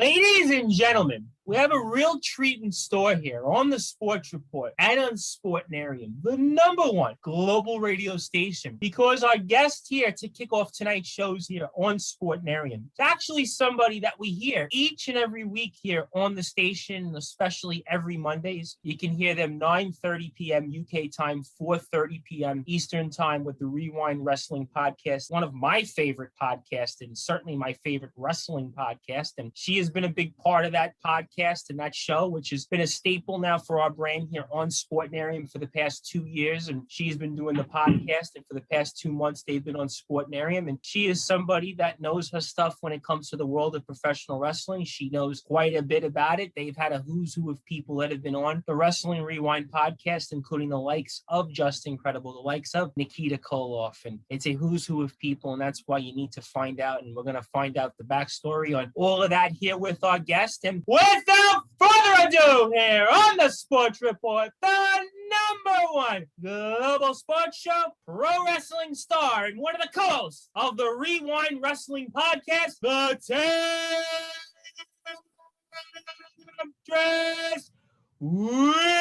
Ladies and gentlemen, we have a real treat in store here on the Sports Report and on Sportnarium, the #1 global radio station, because our guest here to kick off tonight's shows here on Sportnarium is actually somebody that we hear each and every week here on the station, especially every Mondays. You can hear them 9:30 p.m. UK time, 4:30 p.m. Eastern time with the Rewind Wrestling Podcast, one of my favorite podcasts and certainly my favorite wrestling podcast. And she has been a big part of that podcast and that show, which has been a staple now for our brand here on Sportnarium for the past 2 years. And she's been doing the podcast, and for the past 2 months, they've been on Sportnarium. And she is somebody that knows her stuff when it comes to the world of professional wrestling. She knows quite a bit about it. They've had a who's who of people that have been on the Wrestling Rewind podcast, including the likes of Justin Credible, the likes of Nikita Koloff. And it's a who's who of people, and that's why you need to find out. And we're going to find out the backstory on all of that here with our guest. And without further ado, here on the Sports Report, the #1 global sports show, pro wrestling star, and one of the co-hosts of the Rewind Wrestling Podcast, the Temptress, Rich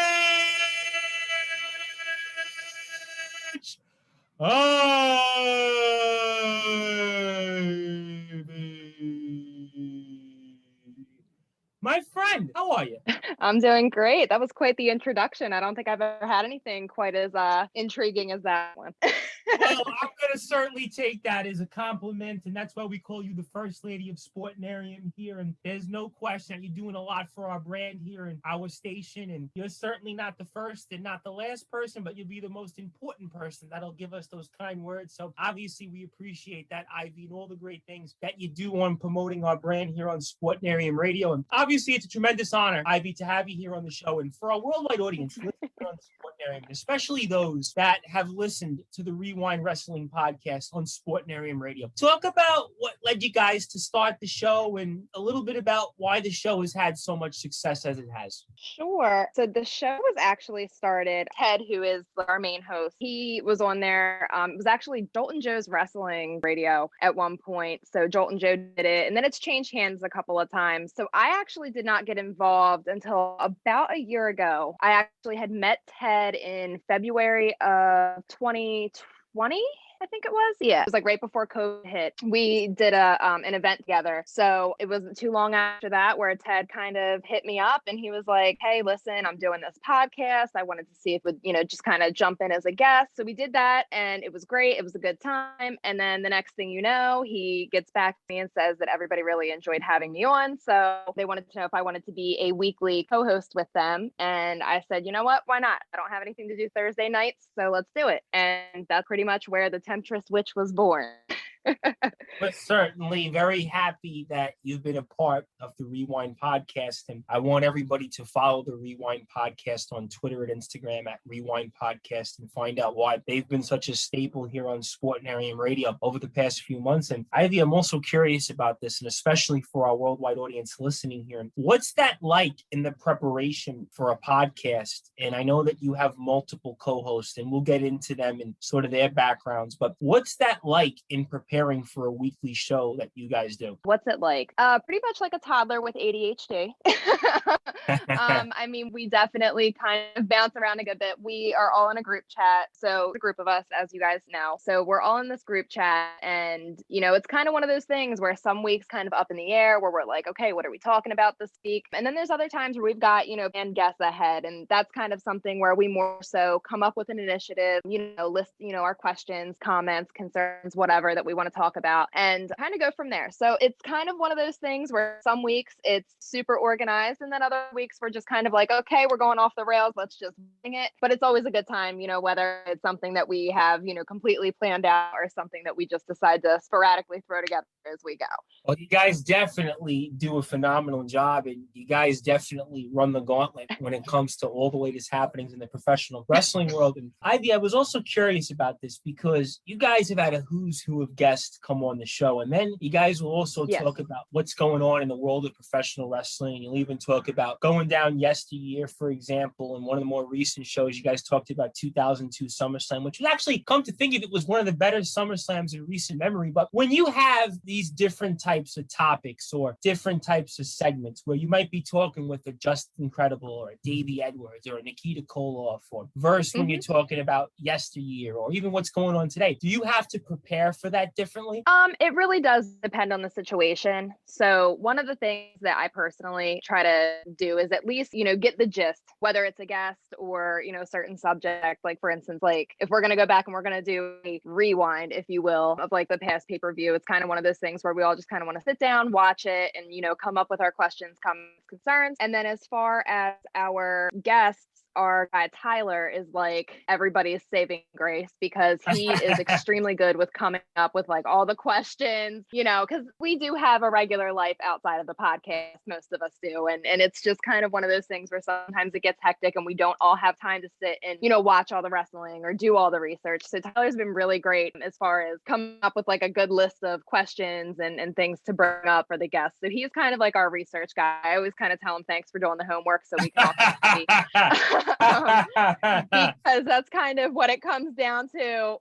my friend, how are you? I'm doing great. That was quite the introduction. I don't think I've ever had anything quite as intriguing as that one. Well, I'm going to certainly take that as a compliment, and that's why we call you the First Lady of Sportnarium here. And there's no question that you're doing a lot for our brand here and our station, and you're certainly not the first and not the last person, but you'll be the most important person that'll give us those kind words. So obviously we appreciate that, Ivy, and all the great things that you do on promoting our brand here on Sportnarium Radio. And obviously it's a tremendous honor, Ivy, to have you here on the show. And for our worldwide audience listening on Sportnarium, especially those that have listened to the Rewind Wrestling Podcast on Sportnarium Radio, talk about what led you guys to start the show and a little bit about why the show has had so much success as it has. Sure. So the show was actually started, Ted, who is our main host, he was on there. It was actually Jolt and Joe's Wrestling Radio at one point. So Jolt and Joe did it, and then it's changed hands a couple of times. So I actually did not get involved until about a year ago. I actually had met Ted in February of 2020. I think it was. Yeah. It was like right before COVID hit. We did an event together. So it wasn't too long after that where Ted kind of hit me up and he was like, hey, listen, I'm doing this podcast. I wanted to see if would, just kind of jump in as a guest. So we did that and it was great. It was a good time. And then the next thing you know, he gets back to me and says that everybody really enjoyed having me on. So they wanted to know if I wanted to be a weekly co-host with them. And I said, you know what? Why not? I don't have anything to do Thursday nights. So let's do it. And that's pretty much where the Temptress Witch was born. We're certainly very happy that you've been a part of the Rewind Podcast. And I want everybody to follow the Rewind Podcast on Twitter and Instagram at Rewind Podcast and find out why they've been such a staple here on Sportnarium Radio over the past few months. And Ivy, I'm also curious about this, and especially for our worldwide audience listening here. What's that like in the preparation for a podcast? And I know that you have multiple co-hosts, and we'll get into them and sort of their backgrounds, but what's that like in preparing for a weekly show that you guys do? What's it like? Pretty much like a toddler with ADHD. I mean, we definitely kind of bounce around a good bit. We are all in a group chat. So a group of us, as you guys know. So we're all in this group chat, and it's kind of one of those things where some weeks kind of up in the air where we're like, okay, what are we talking about this week? And then there's other times where we've got, and guests ahead. And that's kind of something where we more so come up with an initiative, list, our questions, comments, concerns, whatever that we want to talk about, and kind of go from there. So it's kind of one of those things where some weeks it's super organized, and then other weeks we're just kind of like, okay, we're going off the rails, let's just bring it. But it's always a good time, whether it's something that we have, completely planned out or something that we just decide to sporadically throw together as we go. Well, you guys definitely do a phenomenal job, and you guys definitely run the gauntlet when it comes to all the latest happenings in the professional wrestling world. And Ivy, I was also curious about this because you guys have had a who's who of guests guests come on the show. And then you guys will also Yes. talk about what's going on in the world of professional wrestling. You'll even talk about going down yesteryear, for example. In one of the more recent shows, you guys talked about 2002 SummerSlam, which was actually, come to think of it, was one of the better SummerSlams in recent memory. But when you have these different types of topics or different types of segments where you might be talking with a Justin Incredible or a Davey Edwards or a Nikita Koloff, or verse when you're talking about yesteryear or even what's going on today, do you have to prepare for that differently? It really does depend on the situation. So one of the things that I personally try to do is at least, get the gist, whether it's a guest or, a certain subject. Like, for instance, like if we're going to go back and we're going to do a rewind, if you will, of like the past pay-per-view, it's kind of one of those things where we all just kind of want to sit down, watch it, and, come up with our questions, comments, concerns. And then as far as our guests, our guy Tyler is like everybody's saving grace because he is extremely good with coming up with like all the questions, because we do have a regular life outside of the podcast. Most of us do. And it's just kind of one of those things where sometimes it gets hectic and we don't all have time to sit and, watch all the wrestling or do all the research. So Tyler's been really great as far as coming up with like a good list of questions and things to bring up for the guests. So he's kind of like our research guy. I always kind of tell him thanks for doing the homework so we can all because that's kind of what it comes down to,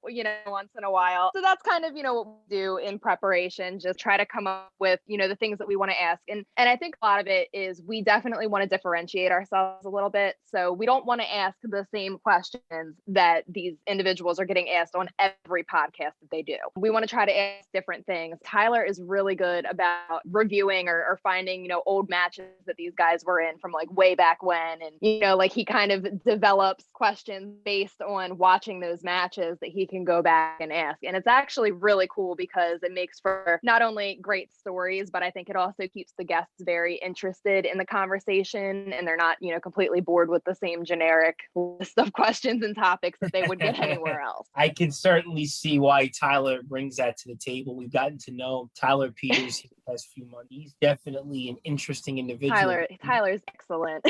once in a while. So that's kind of, what we do in preparation, just try to come up with, the things that we want to ask. And I think a lot of it is we definitely want to differentiate ourselves a little bit. So we don't want to ask the same questions that these individuals are getting asked on every podcast that they do. We want to try to ask different things. Tyler is really good about reviewing or finding, old matches that these guys were in from like way back when. And, like he kind of develops questions based on watching those matches that he can go back and ask. And it's actually really cool because it makes for not only great stories, but I think it also keeps the guests very interested in the conversation and they're not, completely bored with the same generic list of questions and topics that they would get anywhere else. I can certainly see why Tyler brings that to the table. We've gotten to know Tyler Peters the past few months. He's definitely an interesting individual. Tyler's excellent.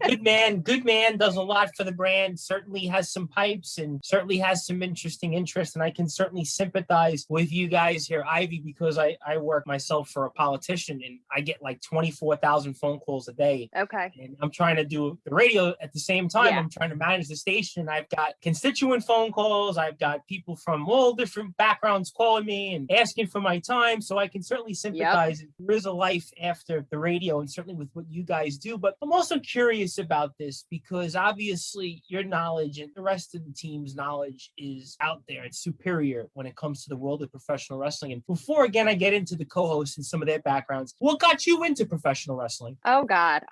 Good man, does a lot for the brand, certainly has some pipes and certainly has some interesting interests. And I can certainly sympathize with you guys here, Ivy, because I work myself for a politician and I get like 24,000 phone calls a day. Okay. And I'm trying to do the radio at the same time. I'm trying to manage the station. I've got constituent phone calls. I've got people from all different backgrounds calling me and asking for my time. So I can certainly sympathize. There is a life after the radio and certainly with what you guys do. But I'm also curious about this because obviously your knowledge and the rest of the team's knowledge is out there. It's superior when it comes to the world of professional wrestling. And before, again, I get into the co-hosts and some of their backgrounds, what got you into professional wrestling? Oh, God.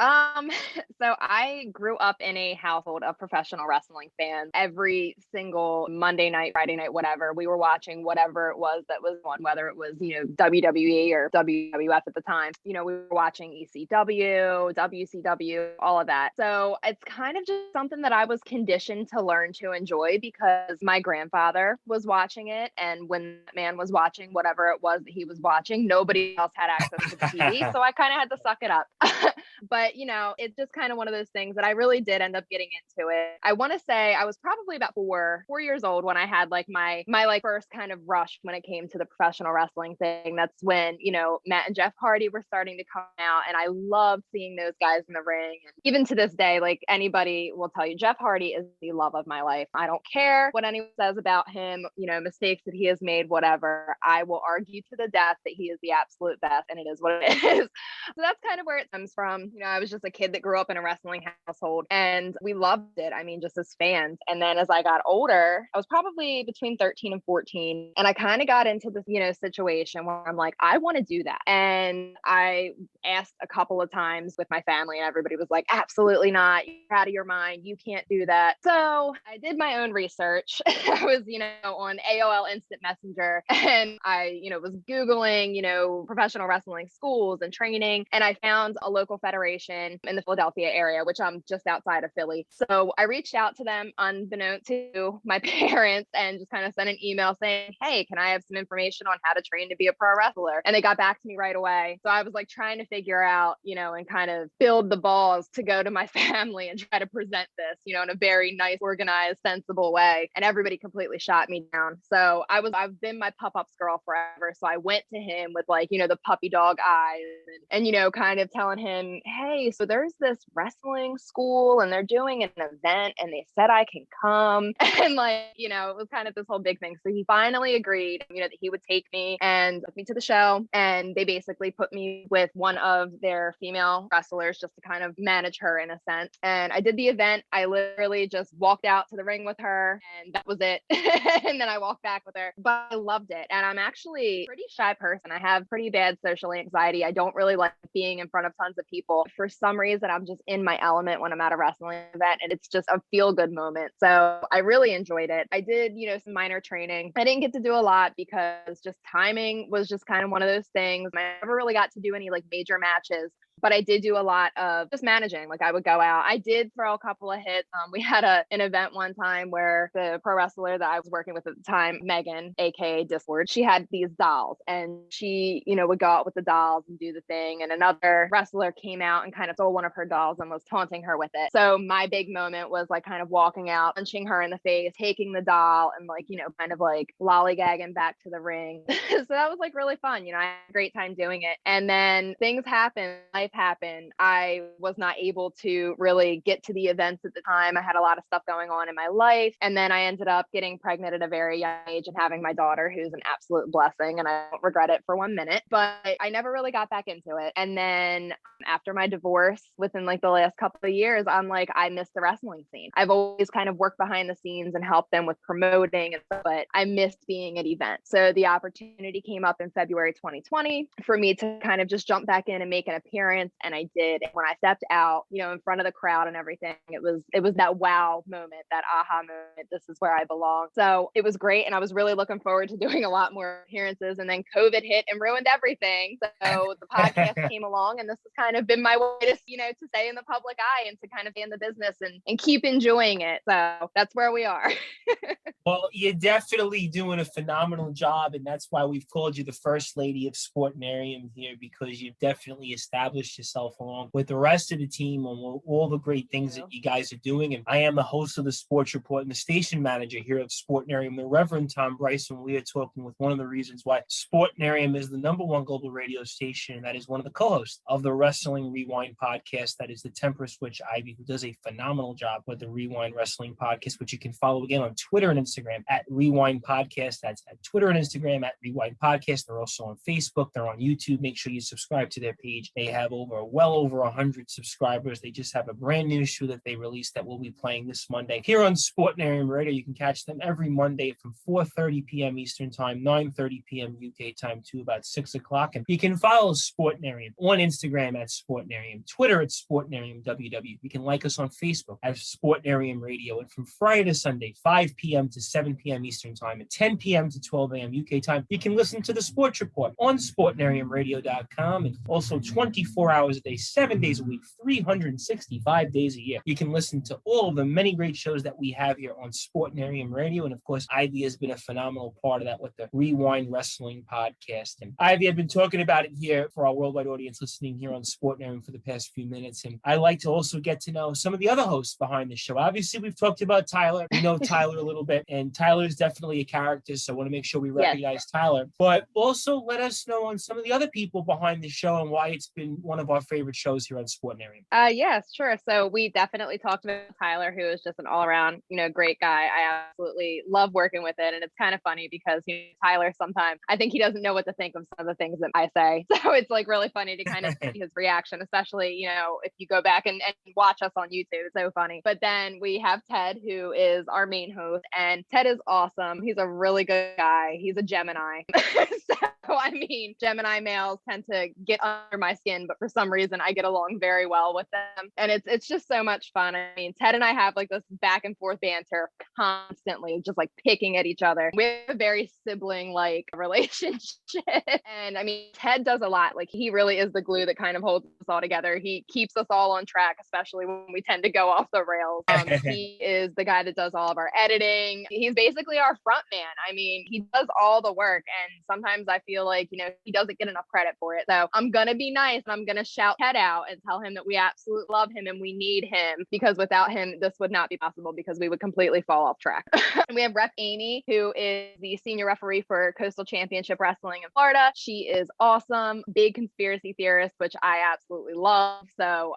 So I grew up in a household of professional wrestling fans. Every single Monday night, Friday night, whatever, we were watching whatever it was that was on, whether it was, WWE or WWF at the time. We were watching ECW, WCW, all of that. So it's kind of just something that I was conditioned to learn to enjoy because my grandfather was watching it. And when that man was watching whatever it was that he was watching, nobody else had access to the TV. So I kind of had to suck it up. But, it's just kind of one of those things that I really did end up getting into it. I want to say I was probably about four years old when I had like my like first kind of rush when it came to the professional wrestling thing. That's when, Matt and Jeff Hardy were starting to come out and I loved seeing those guys in the ring. And even to this day, like anybody will tell you, Jeff Hardy is the love of my life. I don't care what anyone says about him, mistakes that he has made, whatever. I will argue to the death that he is the absolute best and it is what it is. So that's kind of where it comes from. I was just a kid that grew up in a wrestling household and we loved it. I mean, just as fans. And then as I got older, I was probably between 13 and 14. And I kind of got into this, situation where I'm like, I want to do that. And I asked a couple of times with my family and everybody was like, absolutely not. You're out of your mind. You can't do that. So I did my own research. I was, on AOL Instant Messenger and I, was Googling, professional wrestling schools and training. And I found a local federation in the Philadelphia area, which I'm just outside of Philly. So I reached out to them unbeknownst to my parents and just kind of sent an email saying, hey, can I have some information on how to train to be a pro wrestler? And they got back to me right away. So I was like trying to figure out, and kind of build the balls to go to my family and try to present this, in a very nice, organized, sensible way. And everybody completely shot me down. So I've been my pop-ups girl forever. So I went to him with like, the puppy dog eyes and kind of telling him, hey, so there's this wrestling school and they're doing an event and they said I can come. And like, it was kind of this whole big thing. So he finally agreed, that he would take me and took me to the show. And they basically put me with one of their female wrestlers just to kind of manage her in a sense. And I did the event. I literally just walked out to the ring with her and that was it. And then I walked back with her, but I loved it. And I'm actually a pretty shy person. I have pretty bad social anxiety. I don't really like being in front of tons of people. For some reason, I'm just in my element when I'm at a wrestling event and it's just a feel good moment. So I really enjoyed it. I did, some minor training. I didn't get to do a lot because just timing was just kind of one of those things. I never really got to do any like major matches. But I did do a lot of just managing. Like I would go out. I did throw a couple of hits. We had an event one time where the pro wrestler that I was working with at the time, Megan, aka Discord, she had these dolls and she, would go out with the dolls and do the thing. And another wrestler came out and kind of stole one of her dolls and was taunting her with it. So my big moment was like kind of walking out, punching her in the face, taking the doll and like, kind of like lollygagging back to the ring. So that was like really fun. I had a great time doing it. And then things happened. Life happened. I was not able to really get to the events at the time. I had a lot of stuff going on in my life. And then I ended up getting pregnant at a very young age and having my daughter, who's an absolute blessing. And I don't regret it for 1 minute, but I never really got back into it. And then after my divorce, within like the last couple of years, I'm like, I miss the wrestling scene. I've always kind of worked behind the scenes and helped them with promoting and stuff, but I missed being at events. So the opportunity came up in February 2020 for me to kind of just jump back in and make an appearance. And I did. When I stepped out, in front of the crowd and everything, it was that wow moment, that aha moment. This is where I belong. So it was great. And I was really looking forward to doing a lot more appearances. And then COVID hit and ruined everything. So the podcast came along and this has kind of been my way to, to stay in the public eye and to kind of be in the business and keep enjoying it. So that's where we are. Well, you're definitely doing a phenomenal job. And that's why we've called you the first lady of Sportnarium here, because you've definitely established yourself along with the rest of the team on all the great things that you guys are doing. And I am the host of the Sports Report and the station manager here at Sportnarium, the Reverend Tom Bryson. We are talking with one of the reasons why Sportnarium is the #1 global radio station. And that is one of the co-hosts of the Wrestling Rewind podcast. That is the Temptress, which Ivy, who does a phenomenal job with the Rewind Wrestling podcast, which you can follow again on Twitter and Instagram at Rewind Podcast. That's at Twitter and Instagram at Rewind Podcast. They're also on Facebook. They're on YouTube. Make sure you subscribe to their page. They have well over 100 subscribers. They just have a brand new show that they released that we'll be playing this Monday here on Sportnarium Radio. You can catch them every Monday from 4:30 p.m. Eastern Time, 9:30 p.m. UK time to about 6 o'clock. And you can follow Sportnarium on Instagram at Sportnarium, Twitter at Sportnarium WW. You can like us on Facebook at Sportnarium Radio. And from Friday to Sunday, 5 p.m. to 7 p.m. Eastern Time, and 10 p.m. to 12 a.m. UK time, you can listen to the Sports Report on SportnariumRadio.com, and also 24 hours a day, 7 days a week, 365 days a year. You can listen to all of the many great shows that we have here on Sportnarium Radio. And of course, Ivy has been a phenomenal part of that with the Rewind Wrestling podcast. And Ivy had been talking about it here for our worldwide audience listening here on Sportnarium for the past few minutes. And I like to also get to know some of the other hosts behind the show. Obviously, we've talked about Tyler. We know Tyler a little bit, and Tyler is definitely a character. So I want to make sure we recognize Tyler. But also let us know on some of the other people behind the show and why it's been one of our favorite shows here on Sportnarium. Yes, sure. So we definitely talked about Tyler, who is just an all-around, great guy. I absolutely love working with it. And it's kind of funny because Tyler, sometimes I think he doesn't know what to think of some of the things that I say. So it's like really funny to kind of see his reaction, especially, if you go back and watch us on YouTube. It's so funny. But then we have Ted, who is our main host, and Ted is awesome. He's a really good guy. He's a Gemini. So, Gemini males tend to get under my skin, but for for some reason I get along very well with them, and it's just so much fun. I mean, Ted and I have like this back and forth banter constantly, just like picking at each other. We have a very sibling like relationship. And I mean, Ted does a lot. Like, he really is the glue that kind of holds us all together. He keeps us all on track, especially when we tend to go off the rails. He is the guy that does all of our editing. He's basically our front man. I mean, he does all the work, and sometimes I feel like, he doesn't get enough credit for it. So I'm gonna be nice, and I'm gonna shout Ted out and tell him that we absolutely love him and we need him, because without him this would not be possible, because we would completely fall off track. And we have Rep Amy, who is the senior referee for Coastal Championship Wrestling in Florida. She is awesome, big conspiracy theorist, which I absolutely love. So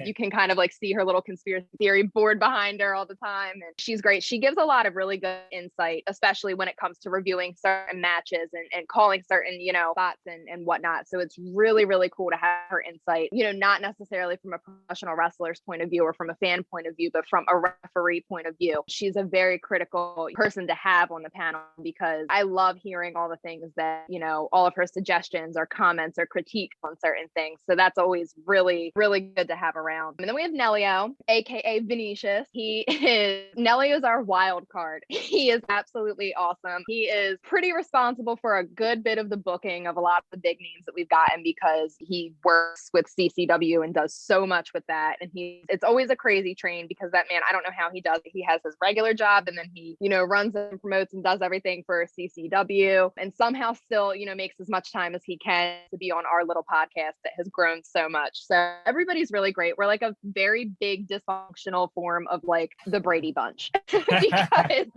you can kind of like see her little conspiracy theory board behind her all the time, and she's great. She gives a lot of really good insight, especially when it comes to reviewing certain matches and calling certain spots and whatnot. So it's really, really cool to have her insight, not necessarily from a professional wrestler's point of view or from a fan point of view, but from a referee point of view. She's a very critical person to have on the panel, because I love hearing all the things that, all of her suggestions or comments or critique on certain things. So that's always really, really good to have around. And then we have Nelio, aka Venetius. Nelio is our wild card. He is absolutely awesome. He is pretty responsible for a good bit of the booking of a lot of the big names that we've gotten, because he works with CCW and does so much with that. And it's always a crazy train, because that man, I don't know how he does it. He has his regular job, and then he, runs and promotes and does everything for CCW, and somehow still, makes as much time as he can to be on our little podcast that has grown so much. So everybody's really great. We're like a very big dysfunctional form of like the Brady Bunch, because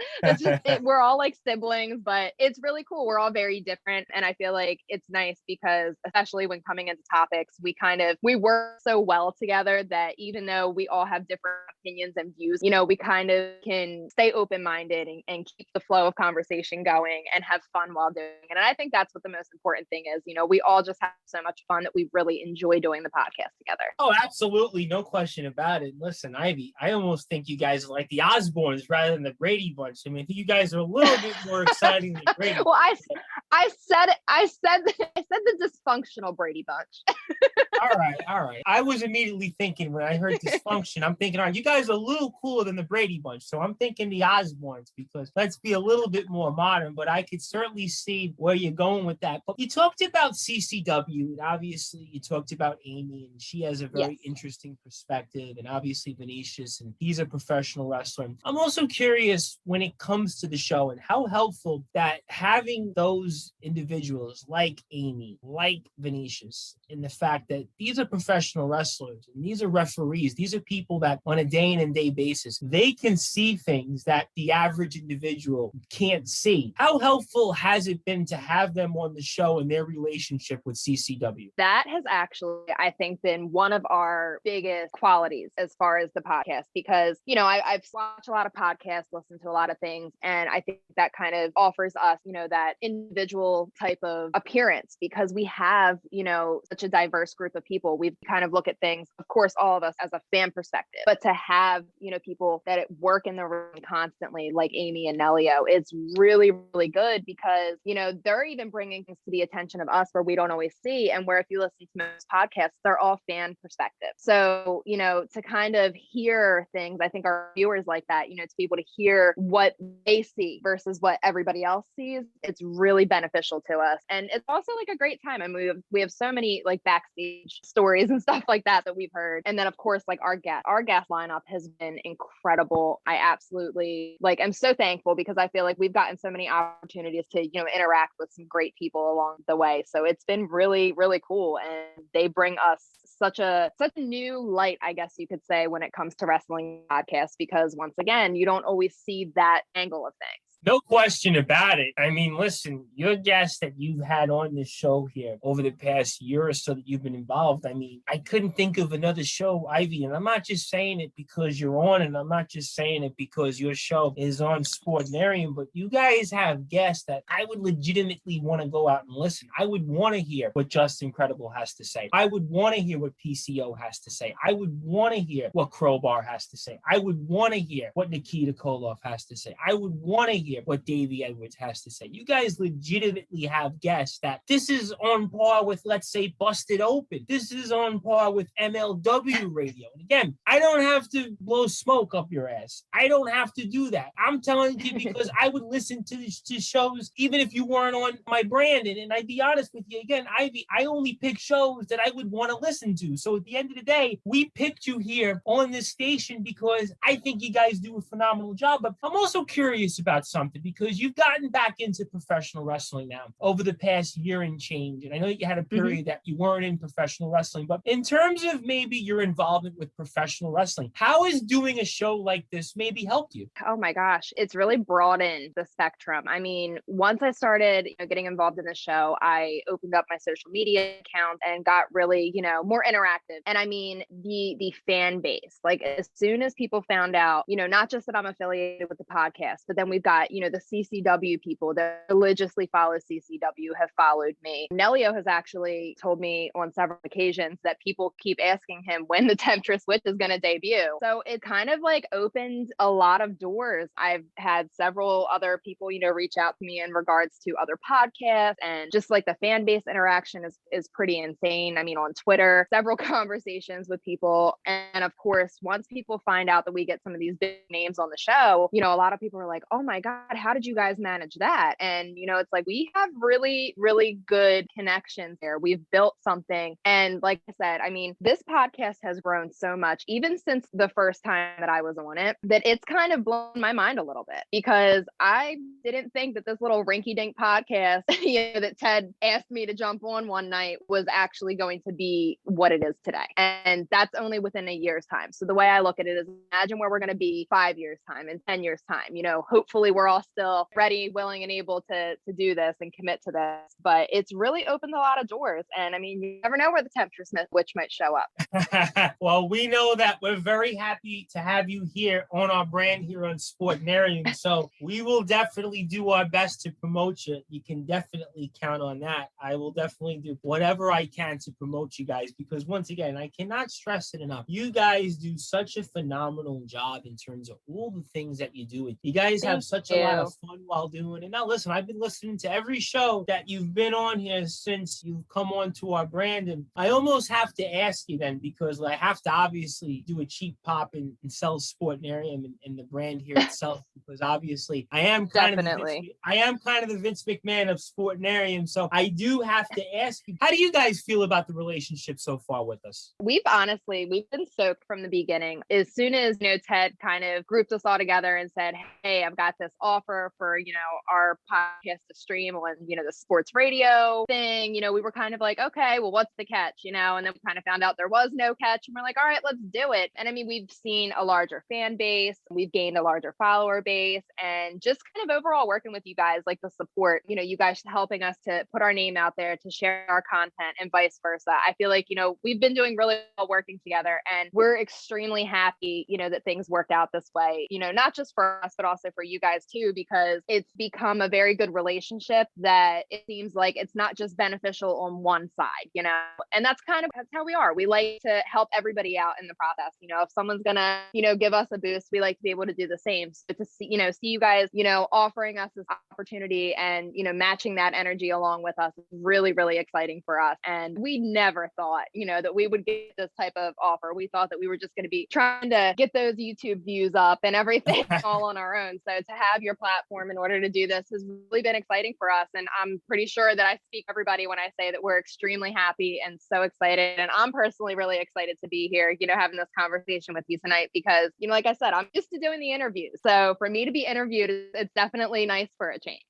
we're all like siblings, but it's really cool. We're all very different. And I feel like it's nice, because especially when coming into topics, we work so well together that even though we all have different opinions and views, we kind of can stay open-minded and keep the flow of conversation going and have fun while doing it. And I think that's what the most important thing is. We all just have so much fun that we really enjoy doing the podcast together. Oh, absolutely. No question about it. Listen, Ivy, I almost think you guys are like the Osbournes rather than the Brady Bunch. I mean, I think you guys are a little bit more exciting than Brady. Well, I said the dysfunctional Brady Bunch. All right. I was immediately thinking, when I heard dysfunction, I'm thinking, all right, you guys are a little cooler than the Brady Bunch. So I'm thinking the Osbournes, because let's be a little bit more modern, but I could certainly see where you're going with that. But you talked about CCW, and obviously you talked about Amy, and she has a very interesting perspective, and obviously Venetius, and he's a professional wrestler. I'm also curious when it comes to the show and how helpful that having those individuals like Amy, like Venetius, in the fact that these are professional wrestlers and these are referees. These are people that on a day in and day basis, they can see things that the average individual can't see. How helpful has it been to have them on the show and their relationship with CCW? That has actually, I think, been one of our biggest qualities as far as the podcast, because, I've watched a lot of podcasts, listened to a lot of things, and I think that kind of offers us, that individual type of appearance, because we have, such a diverse group of people. We kind of look at things, of course, all of us as a fan perspective, but to have, people that work in the room constantly, like Amy and Nelio, it's really, really good, because, they're even bringing things to the attention of us where we don't always see, and where if you listen to most podcasts, they're all fan perspective. So, to kind of hear things, I think our viewers like that, to be able to hear what they see versus what everybody else sees, it's really beneficial to us. And it's also like a great time. I mean, we have so many like backstage stories and stuff like that we've heard. And then of course, like our guest lineup has been incredible. I absolutely I'm so thankful, because I feel like we've gotten so many opportunities to, interact with some great people along the way. So it's been really, really cool. And they bring us such a new light, I guess you could say, when it comes to wrestling podcasts, because once again, you don't always see that angle of things. No question about it. I mean, listen, your guests that you've had on this show here over the past year or so that you've been involved, I mean, I couldn't think of another show, Ivy, and I'm not just saying it because you're on, and I'm not just saying it because your show is on Sportnarium, but you guys have guests that I would legitimately want to go out and listen. I would want to hear what Justin Credible has to say. I would want to hear what PCO has to say. I would want to hear what Crowbar has to say. I would want to hear what Nikita Koloff has to say. I would want to hear hear what Davey Edwards has to say. You guys legitimately have guests that this is on par with, let's say, Busted Open. This is on par with MLW radio. And again, I don't have to blow smoke up your ass. I don't have to do that. I'm telling you because I would listen to shows even if you weren't on my brand. And I'd be honest with you, again, Ivy, I only pick shows that I would want to listen to. So at the end of the day, we picked you here on this station because I think you guys do a phenomenal job. But I'm also curious about something because you've gotten back into professional wrestling now over the past year and change. And I know you had a period that you weren't in professional wrestling, but in terms of maybe your involvement with professional wrestling, how has doing a show like this maybe helped you? Oh my gosh, it's really broadened the spectrum. I mean, once I started getting involved in the show, I opened up my social media accounts and got really, more interactive. And I mean, the fan base, like as soon as people found out, not just that I'm affiliated with the podcast, but then we've got, the CCW people that religiously follow CCW have followed me. Nelio has actually told me on several occasions that people keep asking him when the Temptress Witch is going to debut. So it kind of like opened a lot of doors. I've had several other people, reach out to me in regards to other podcasts, and just like the fan base interaction is pretty insane. I mean, on Twitter, several conversations with people. And of course, once people find out that we get some of these big names on the show, a lot of people are like, oh my God, how did you guys manage that? And, it's like we have really, really good connections there. We've built something. And like I said, I mean, this podcast has grown so much, even since the first time that I was on it, that it's kind of blown my mind a little bit because I didn't think that this little rinky dink podcast, that Ted asked me to jump on one night was actually going to be what it is today. And that's only within a year's time. So the way I look at it is imagine where we're going to be 5 years time and 10 years time. Hopefully we're all still ready, willing, and able to do this and commit to this. But it's really opened a lot of doors. And I mean, you never know where the Temptress Witch might show up. Well, we know that we're very happy to have you here on our brand here on Sportnarium. So we will definitely do our best to promote you. You can definitely count on that. I will definitely do whatever I can to promote you guys because once again, I cannot stress it enough. You guys do such a phenomenal job in terms of all the things that you do. You guys have such a lot of fun while doing it. Now, listen, I've been listening to every show that you've been on here since you've come on to our brand. And I almost have to ask you then, because I have to obviously do a cheap pop and sell Sportnarium and the brand here itself, because obviously I am kind of the Vince McMahon of Sportnarium. So I do have to ask you, how do you guys feel about the relationship so far with us? We've been stoked from the beginning. As soon as, Ted kind of grouped us all together and said, hey, I've got this offer for, our podcast to stream on, the sports radio thing, we were kind of like, okay, well, what's the catch, and then we kind of found out there was no catch and we're like, all right, let's do it. And I mean, we've seen a larger fan base, we've gained a larger follower base, and just kind of overall working with you guys, like the support, you guys helping us to put our name out there, to share our content and vice versa. I feel like, we've been doing really well working together, and we're extremely happy, that things worked out this way, not just for us, but also for you guys too, because it's become a very good relationship that it seems like it's not just beneficial on one side, and that's how we are. We like to help everybody out in the process. If someone's gonna, give us a boost, we like to be able to do the same. So to see you guys, offering us this opportunity and, matching that energy along with us is really, really exciting for us. And we never thought, that we would get this type of offer. We thought that we were just going to be trying to get those YouTube views up and everything all on our own. So to have your platform in order to do this has really been exciting for us. And I'm pretty sure that I speak for everybody when I say that we're extremely happy and so excited. And I'm personally really excited to be here, having this conversation with you tonight because, like I said, I'm used to doing the interviews. So for me to be interviewed, it's definitely nice for a change.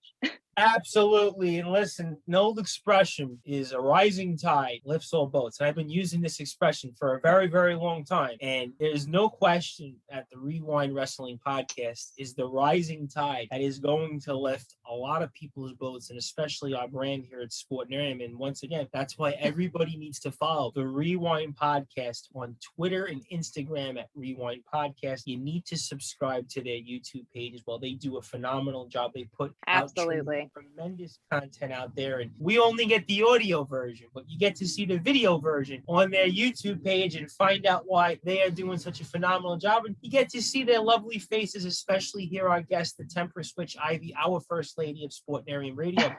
Absolutely. And listen, an old expression is a rising tide lifts all boats. And I've been using this expression for a very, very long time. And there's no question that the Rewind Wrestling podcast is the rising tide that is going to lift a lot of people's boats, and especially our brand here at Sportnarium. And once again, that's why everybody needs to follow the Rewind podcast on Twitter and Instagram at Rewind Podcast. You need to subscribe to their YouTube page as well. They do a phenomenal job. They put absolutely tremendous content out there. And we only get the audio version, but you get to see the video version on their YouTube page and find out why they are doing such a phenomenal job. And you get to see their lovely faces, especially here our guest, the Temptress Witch Ivy, our First Lady of Sportnarium Radio.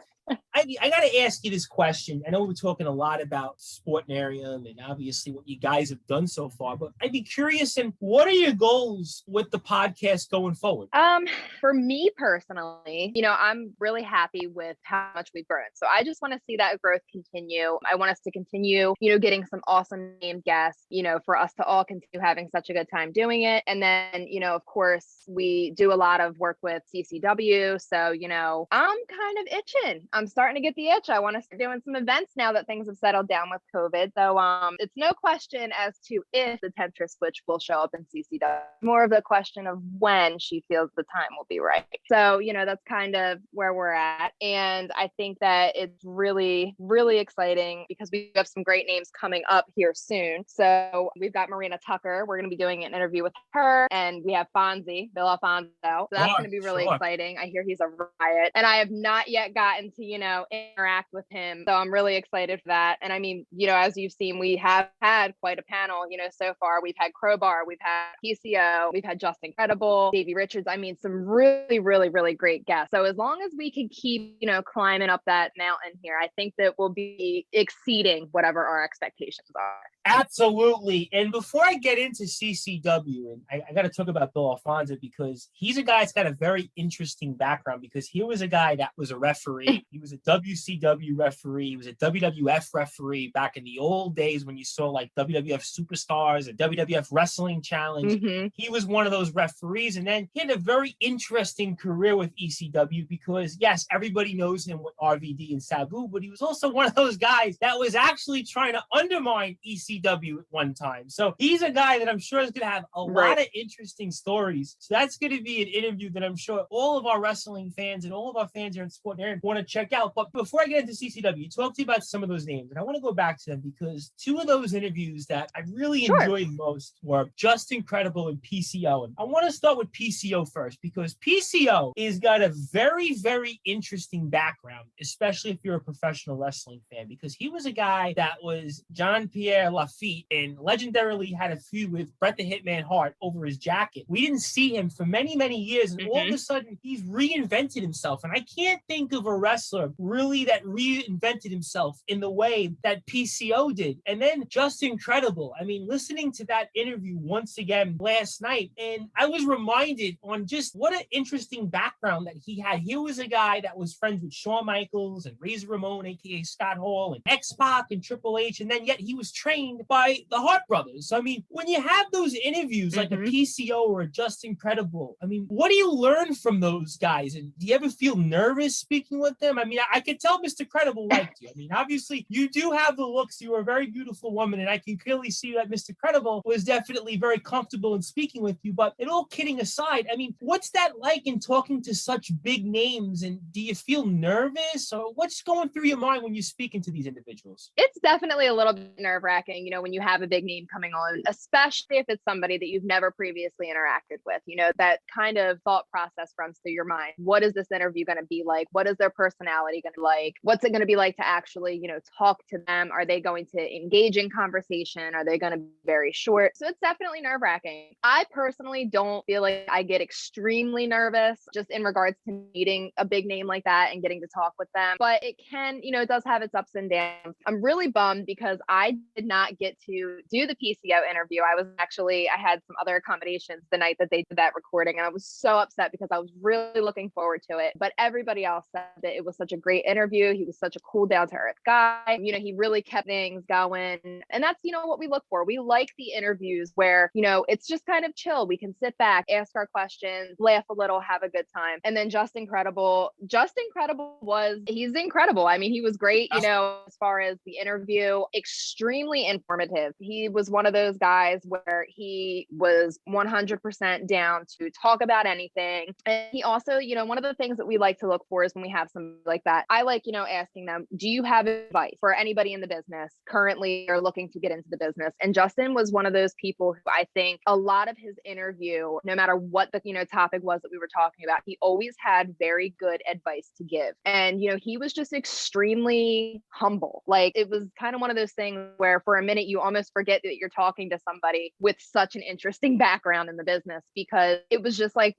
I got to ask you this question. I know we're talking a lot about Sportnarium and obviously what you guys have done so far, but I'd be curious, and what are your goals with the podcast going forward? For me personally, I'm really happy with how much we've grown. So I just want to see that growth continue. I want us to continue, getting some awesome named guests, for us to all continue having such a good time doing it. And then, of course, we do a lot of work with CCW. So, I'm kind of itching. I'm starting to get the itch. I want to start doing some events now that things have settled down with COVID. So it's no question as to if the Temptress Witch will show up in CCW. More of the question of when she feels the time will be right. So, that's kind of where we're at. And I think that it's really, really exciting because we have some great names coming up here soon. So we've got Marina Tucker. We're going to be doing an interview with her. And we have Fonzie, Bill Alfonso. So that's going to be really exciting. I hear he's a riot. And I have not yet gotten to, interact with him. So I'm really excited for that. And I mean, as you've seen, we have had quite a panel, so far. We've had Crowbar, we've had PCO, we've had Justin Credible, Davey Richards. I mean, some really, really, really great guests. So as long as we can keep, climbing up that mountain here, I think that we'll be exceeding whatever our expectations are. Absolutely. And before I get into CCW, and I got to talk about Bill Alfonso because he's a guy that's got a very interesting background because he was a guy that was a referee. He was a WCW referee. He was a WWF referee back in the old days when you saw like WWF Superstars and WWF Wrestling Challenge. Mm-hmm. He was one of those referees. And then he had a very interesting career with ECW because, yes, everybody knows him with RVD and Sabu, but he was also one of those guys that was actually trying to undermine ECW at one time. So he's a guy that I'm sure is going to have a lot of interesting stories. So that's going to be an interview that I'm sure all of our wrestling fans and all of our fans here in Sportnarium want to check out. But before I get into CCW, talk to you about some of those names. And I want to go back to them because two of those interviews that I really enjoyed most were Justin Credible and PCO. And I want to start with PCO first because PCO has got a very, very interesting background, especially if you're a professional wrestling fan, because he was a guy that was Jean-Pierre Lafitte and legendarily had a feud with Bret the Hitman Hart over his jacket. We didn't see him for many, many years, and all of a sudden he's reinvented himself. And I can't think of a wrestler really that reinvented himself in the way that PCO did. And then Justin Credible. I mean, listening to that interview once again last night, and I was reminded on just what an interesting background that he had. He was a guy that was friends with Shawn Michaels and Razor Ramon, aka Scott Hall, and X-Pac and Triple H, and then yet he was trained by the Hart brothers. So, I mean, when you have those interviews like a PCO or a Justin Credible, I mean, what do you learn from those guys? And do you ever feel nervous speaking with them? I mean, I could tell Mr. Credible liked you. I mean, obviously, you do have the looks. You are a very beautiful woman, and I can clearly see that Mr. Credible was definitely very comfortable in speaking with you. But it all kidding aside, I mean, what's that like in talking to such big names? And do you feel nervous? Or what's going through your mind when you're speaking to these individuals? It's definitely a little bit nerve-wracking, when you have a big name coming on, especially if it's somebody that you've never previously interacted with. That kind of thought process runs through your mind. What is this interview going to be like? What is their personality going to be like? What's it going to be like to actually, talk to them? Are they going to engage in conversation? Are they going to be very short? So it's definitely nerve-wracking. I personally don't feel like I get extremely nervous just in regards to meeting a big name like that and getting to talk with them. But it can, it does have its ups and downs. I'm really bummed because I did not get to do the PCO interview. I had some other accommodations the night that they did that recording, and I was so upset because I was really looking forward to it. But everybody else said that it was such a great interview. He was such a cool, down-to-earth guy. He really kept things going. And that's, what we look for. We like the interviews where, it's just kind of chill. We can sit back, ask our questions, laugh a little, have a good time. And then Justin Credible he's incredible. I mean, he was great, as far as the interview, extremely informative. He was one of those guys where he was 100% down to talk about anything. And he also, one of the things that we like to look for is when we have something like that, I like, asking them, do you have advice for anybody in the business currently or looking to get into the business? And Justin was one of those people who I think a lot of his interview, no matter what the, topic was that we were talking about, he always had very good advice to give. And, he was just extremely humble. Like, it was kind of one of those things where for a minute you almost forget that you're talking to somebody with such an interesting background in the business, because it was just like,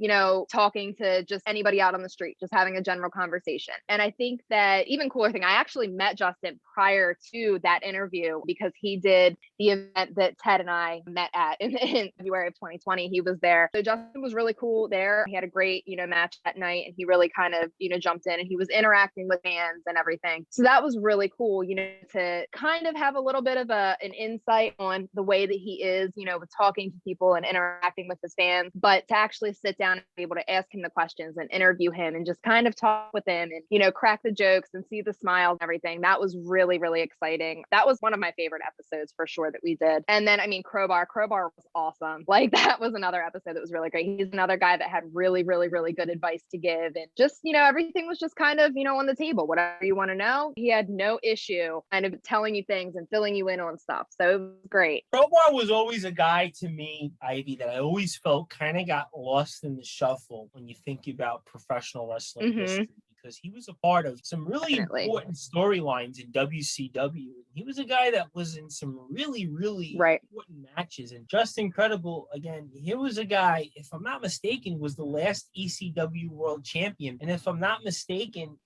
talking to just anybody out on the street, just having a general conversation. And I think that even cooler thing, I actually met Justin prior to that interview because he did the event that Ted and I met at in February of 2020. He was there. So Justin was really cool there. He had a great, match that night, and he really kind of, jumped in, and he was interacting with fans and everything. So that was really cool, to kind of have a little bit of an insight on the way that he is, with talking to people and interacting with his fans, but to actually sit down and be able to ask him the questions and interview him and just kind of talk with him and, crack the jokes and see the smiles and everything. That was really, really exciting. That was one of my favorite episodes for sure that we did. And then, Crowbar was awesome. Like, that was another episode that was really great. He's another guy that had really, really, really good advice to give. And just, everything was just kind of, on the table. Whatever you want to know, he had no issue kind of telling you things and filling you in on stuff. So it was great. Crowbar was always a guy to me, Ivy, that I always felt kind of got lost in the shuffle when you think about professional wrestling history, because he was a part of some really important storylines in WCW. He was a guy that was in some really, really important matches, and just incredible. Again, here was a guy, if I'm not mistaken, was the last ECW world champion. And if I'm not mistaken,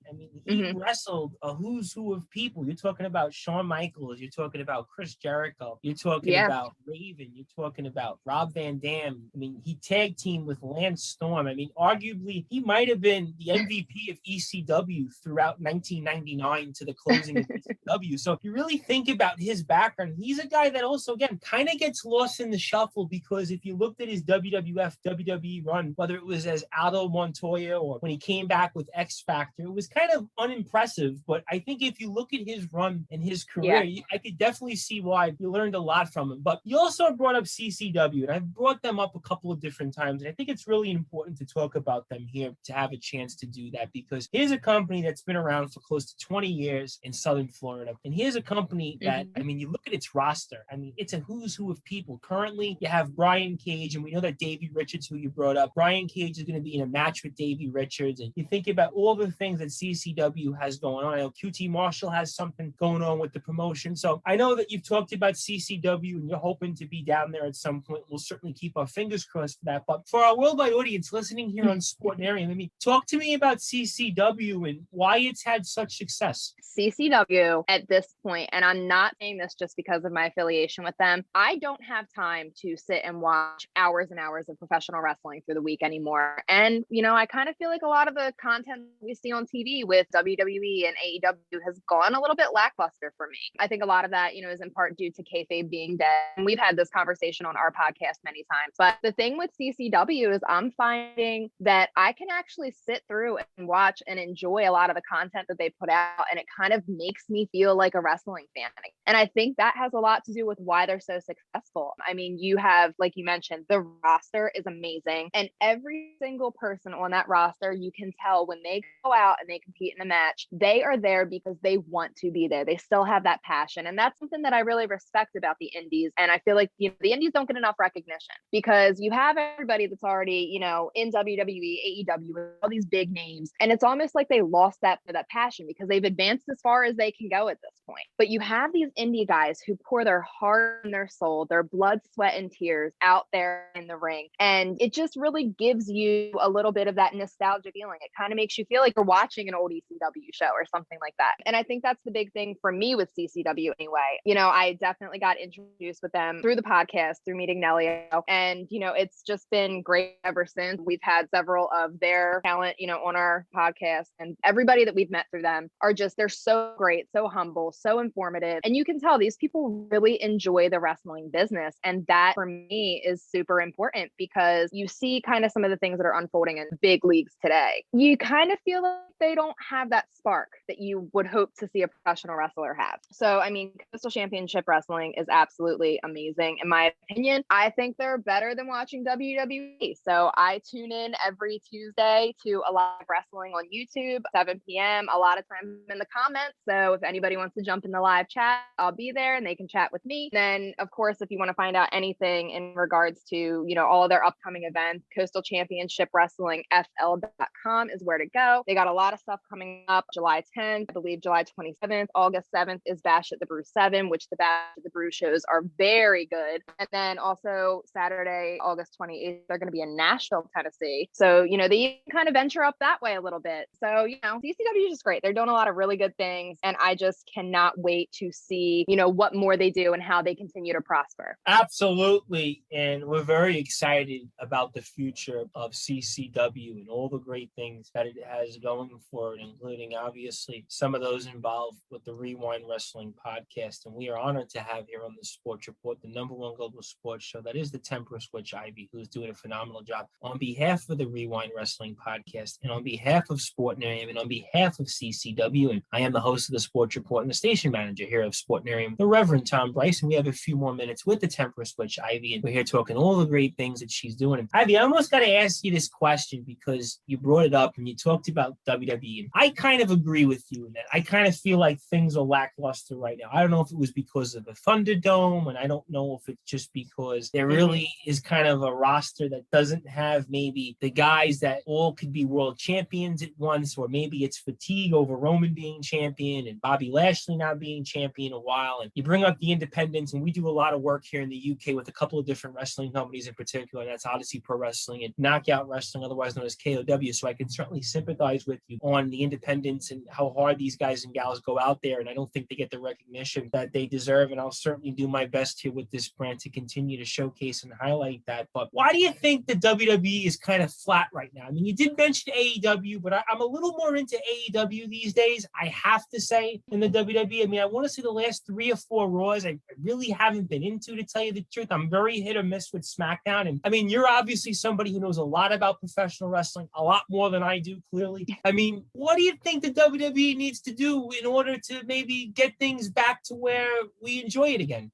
he wrestled a who's who of people. You're talking about Shawn Michaels, you're talking about Chris Jericho, you're talking about Raven, you're talking about Rob Van Dam. He tag teamed with Lance Storm. Arguably, he might have been the MVP of ECW throughout 1999 to the closing of ECW. So if you really think about his background, he's a guy that also, again, kind of gets lost in the shuffle, because if you looked at his WWF, WWE run, whether it was as Aldo Montoya or when he came back with X Factor, it was kind of unimpressive. But I think if you look at his run and his career, I could definitely see why you learned a lot from him. But you also brought up CCW, and I've brought them up a couple of different times. And I think it's really important to talk about them here, to have a chance to do that, because here's a company that's been around for close to 20 years in Southern Florida. And here's a company that, you look at its roster, it's a who's who of people. Currently, you have Brian Cage, and we know that Davey Richards, who you brought up, Brian Cage is going to be in a match with Davey Richards. And you think about all the things that CCW has going on. I know QT Marshall has something going on with the promotion. So I know that you've talked about CCW and you're hoping to be down there at some point. We'll certainly keep our fingers crossed for that. But for our worldwide audience listening here on Sportnarian, talk to me about CCW and why it's had such success. CCW at this point, and I'm not saying this just because of my affiliation with them, I don't have time to sit and watch hours and hours of professional wrestling through the week anymore. And, I kind of feel like a lot of the content we see on TV with WWE and AEW has gone a little bit lackluster for me. I think a lot of that, is in part due to kayfabe being dead. And we've had this conversation on our podcast many times. But the thing with CCW is I'm finding that I can actually sit through and watch and enjoy a lot of the content that they put out, and it kind of makes me feel like a wrestling fan. And I think that has a lot to do with why they're so successful. You have, like you mentioned, the roster is amazing, and every single person on that roster, you can tell when they go out and they compete in a match, they are there because they want to be there. They still have that passion, and that's something that I really respect about the indies. And I feel like the indies don't get enough recognition, because you have everybody that's already in WWE, AEW, all these big names, and it's almost like they lost that passion because they've advanced as far as they can go at this point. But you have these indie guys who pour their heart and their soul, their blood, sweat, and tears out there in the ring, and it just really gives you a little bit of that nostalgia feeling. It kind of makes you feel like you're watching an old ECW show or something like that. And I think that's the big thing for me with CCW anyway. I definitely got introduced with them through the podcast, through meeting Nelio, and it's just been great ever since. We've had several of their talent, on our podcast podcast and everybody that we've met through them are just, they're so great, so humble, so informative. And you can tell these people really enjoy the wrestling business. And that for me is super important because you see kind of some of the things that are unfolding in big leagues today. You kind of feel like they don't have that spark that you would hope to see a professional wrestler have. So, I mean, Coastal Championship Wrestling is absolutely amazing. In my opinion, I think they're better than watching WWE. So I tune in every Tuesday to a live wrestling on YouTube, 7 p.m. A lot of times in the comments. So if anybody wants to jump in the live chat, I'll be there and they can chat with me. Then, of course, if you want to find out anything in regards to, you know, all their upcoming events, Coastal Championship Wrestling FL.com is where to go. They got a lot of stuff coming up July 10th, I believe July 27th, August 7th is Bash at the Brew 7, which the Bash at the Brew shows are very good. And then also Saturday, August 28th, they're going to be in Nashville, Tennessee. So, you know, they kind of venture up that way a little bit. So, you know, CCW is just great. They're doing a lot of really good things. And I just cannot wait to see, you know, what more they do and how they continue to prosper. Absolutely. And we're very excited about the future of CCW and all the great things that it has going for it, including obviously some of those involved with the Rewind Wrestling podcast. And we are honored to have here on the Sports Report, the #1 global sports show that is the Temptress Witch Ivy, who's doing a phenomenal job on behalf of the Rewind Wrestling podcast and on behalf of Sportnarium and on behalf of CCW. And I am the host of the Sports Report and the station manager here of Sportnarium, the Reverend Tom Bryce. And we have a few more minutes with the Temptress Witch Ivy, and we're here talking all the great things that she's doing. And Ivy, I almost got to ask you this question because you brought it up and you talked about WWE. I kind of agree with you in that. I kind of feel like things are lackluster right now. I don't know if it was because of the Thunderdome, and I don't know if it's just because there really is kind of a roster that doesn't have maybe the guys that all could be world champions at once, or maybe it's fatigue over Roman being champion and Bobby Lashley not being champion a while. And you bring up the independents, and we do a lot of work here in the UK with a couple of different wrestling companies in particular, and that's Odyssey Pro Wrestling and Knockout Wrestling, otherwise known as KOW. So I can certainly sympathize with you on the independents and how hard these guys and gals go out there. And I don't think they get the recognition that they deserve. And I'll certainly do my best here with this brand to continue to showcase and highlight that. But why do you think the WWE is kind of flat right now? I mean, you did mention AEW, but I'm a little more into AEW these days, I have to say, in the WWE. I mean, I want to say the last 3 or 4 Raws I really haven't been into, to tell you the truth. I'm very hit or miss with SmackDown. And I mean, you're obviously somebody who knows a lot about professional wrestling, a lot more than I do, clearly. I mean, what do you think the WWE needs to do in order to maybe get things back to where we enjoy it again?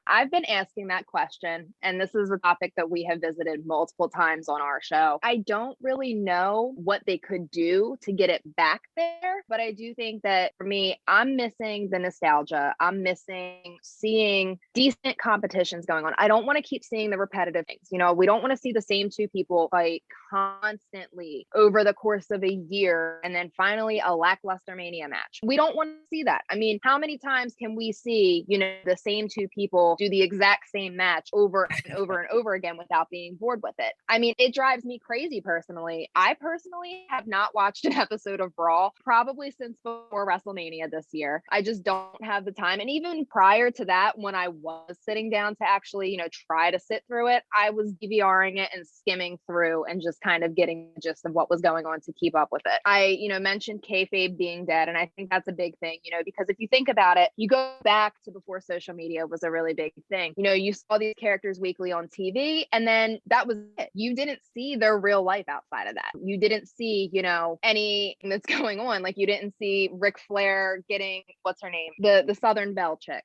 I've been asking that question, and this is a topic that we have visited multiple times on our show. I don't really know what they could do to get it back there, but I do think that for me, I'm missing the nostalgia. I'm missing seeing decent competitions going on. I don't want to keep seeing the repetitive things. You know, we don't want to see the same 2 people fight constantly over the course of a year and then finally a lackluster Mania match. We don't want to see that. I mean, how many times can we see, you know, the same 2 people do the exact same match over and over and over again without being bored with it? I mean, it drives me crazy personally. I personally have not watched an episode of Raw probably since before WrestleMania this year. I just don't have the time. And even prior to that, when I was sitting down to actually, you know, try to sit through it, I was DVRing it and skimming through and just kind of getting the gist of what was going on to keep up with it. I, you know, mentioned kayfabe being dead, and I think that's a big thing, you know, because if you think about it, you go back to before social media was a really big thing. You know, you saw these characters weekly on TV, and then that was it. You didn't see their real life outside of that. You didn't see, you know, anything that's going on. Like you didn't see Ric Flair getting, what's her name? The Southern Belle chick.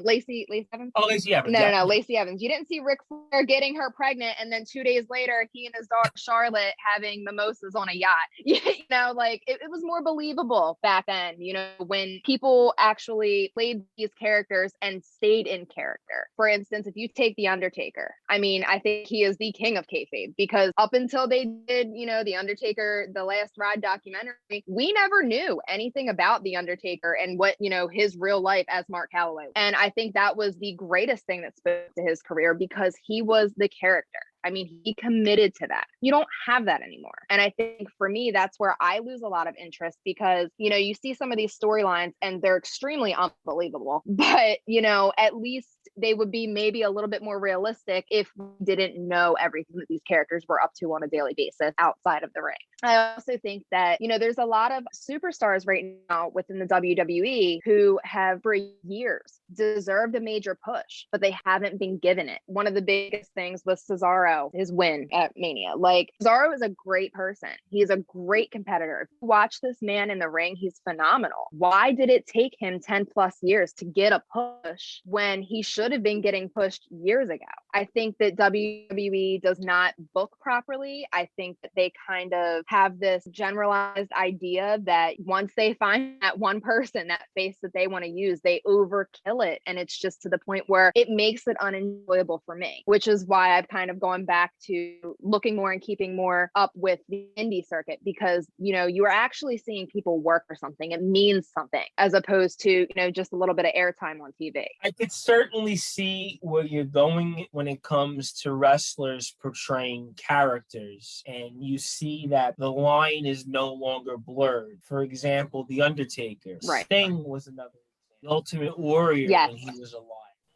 Lacey Evans. Oh, Lacey Evans. No, Lacey Evans. You didn't see Ric Flair getting her pregnant, and then 2 days later, he and his daughter Charlotte having mimosas on a yacht. You know, like it was more believable back then, you know, when people actually played these characters and stayed in character. For instance, if you take The Undertaker, I mean, I think he is the king of kayfabe, because up until they did, you know, The Undertaker, The Last Ride documentary, we never knew anything about The Undertaker and what, you know, his real life as Mark Calloway. And I think that was the greatest thing that spoke to his career, because he was the character. I mean, he committed to that. You don't have that anymore. And I think for me, that's where I lose a lot of interest, because, you know, you see some of these storylines and they're extremely unbelievable, but, you know, at least they would be maybe a little bit more realistic if we didn't know everything that these characters were up to on a daily basis outside of the ring. I also think that, there's a lot of superstars right now within the WWE who have for years deserved a major push, but they haven't been given it. One of the biggest things was Cesaro, his win at Mania. Like, Cesaro is a great person. He is a great competitor. If you watch this man in the ring, he's phenomenal. Why did it take him 10 plus years to get a push when he should have been getting pushed years ago? I think that WWE does not book properly. I think that they kind of have this generalized idea that once they find that one person, that face that they want to use, they overkill it. And it's just to the point where it makes it unenjoyable for me, which is why I've kind of gone back to looking more and keeping more up with the indie circuit, because, you are actually seeing people work for something. It means something, as opposed to, just a little bit of airtime on TV. I could certainly see where you're going when it comes to wrestlers portraying characters, and you see that the line is no longer blurred. For example, The Undertaker. Right. Sting was another example. The Ultimate Warrior, yes. when he was alive.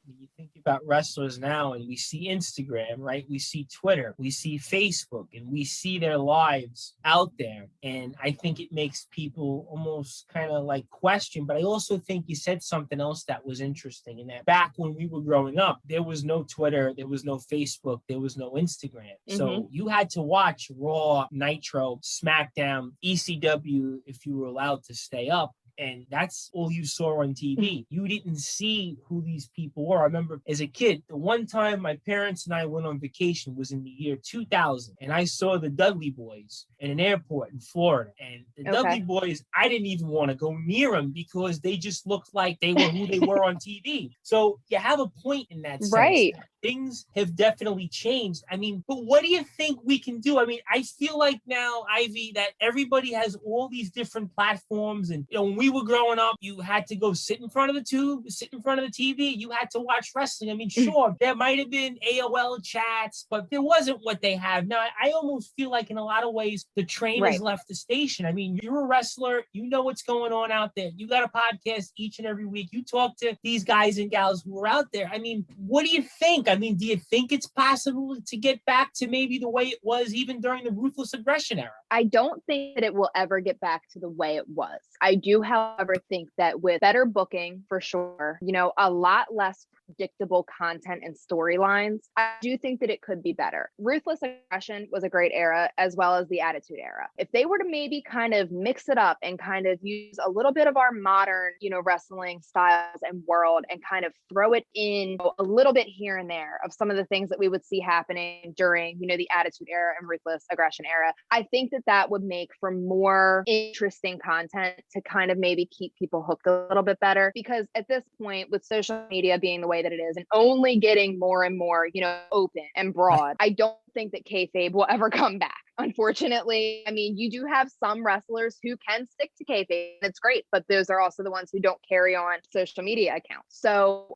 When you think about wrestlers now, and we see Instagram, right? We see Twitter, we see Facebook, and we see their lives out there. And I think it makes people almost kind of like question. But I also think you said something else that was interesting, in that back when we were growing up, there was no Twitter, there was no Facebook, there was no Instagram. Mm-hmm. So you had to watch Raw, Nitro, SmackDown, ECW if you were allowed to stay up. And that's all you saw on TV. You didn't see who these people were. I remember as a kid, the one time my parents and I went on vacation was in the year 2000. And I saw the Dudley Boys in an airport in Florida. And the Dudley Boys, I didn't even want to go near them because they just looked like they were who they were on TV. So you have a point in that sense. Right. Things have definitely changed. I mean, but what do you think we can do? I mean, I feel like now, Ivy, that everybody has all these different platforms. And, when we were growing up, you had to go sit in front of the tube, sit in front of the TV. You had to watch wrestling. I mean, sure, there might have been AOL chats, but there wasn't what they have now. I almost feel like in a lot of ways, the train has left the station. I mean, you're a wrestler. You know what's going on out there. You got a podcast each and every week. You talk to these guys and gals who are out there. I mean, what do you think? I mean, do you think it's possible to get back to maybe the way it was even during the Ruthless Aggression era? I don't think that it will ever get back to the way it was. I do, however, think that with better booking, for sure, a lot less predictable content and storylines, I do think that it could be better. Ruthless Aggression was a great era, as well as the Attitude Era. If they were to maybe kind of mix it up and kind of use a little bit of our modern, wrestling styles and world, and kind of throw it in a little bit here and there of some of the things that we would see happening during, the Attitude Era and Ruthless Aggression era, I think that that would make for more interesting content to kind of maybe keep people hooked a little bit better. Because at this point, with social media being the way that it is and only getting more and more, open and broad, I don't think that kayfabe will ever come back. Unfortunately, I mean, you do have some wrestlers who can stick to kayfabe, and it's great, but those are also the ones who don't carry on social media accounts. So,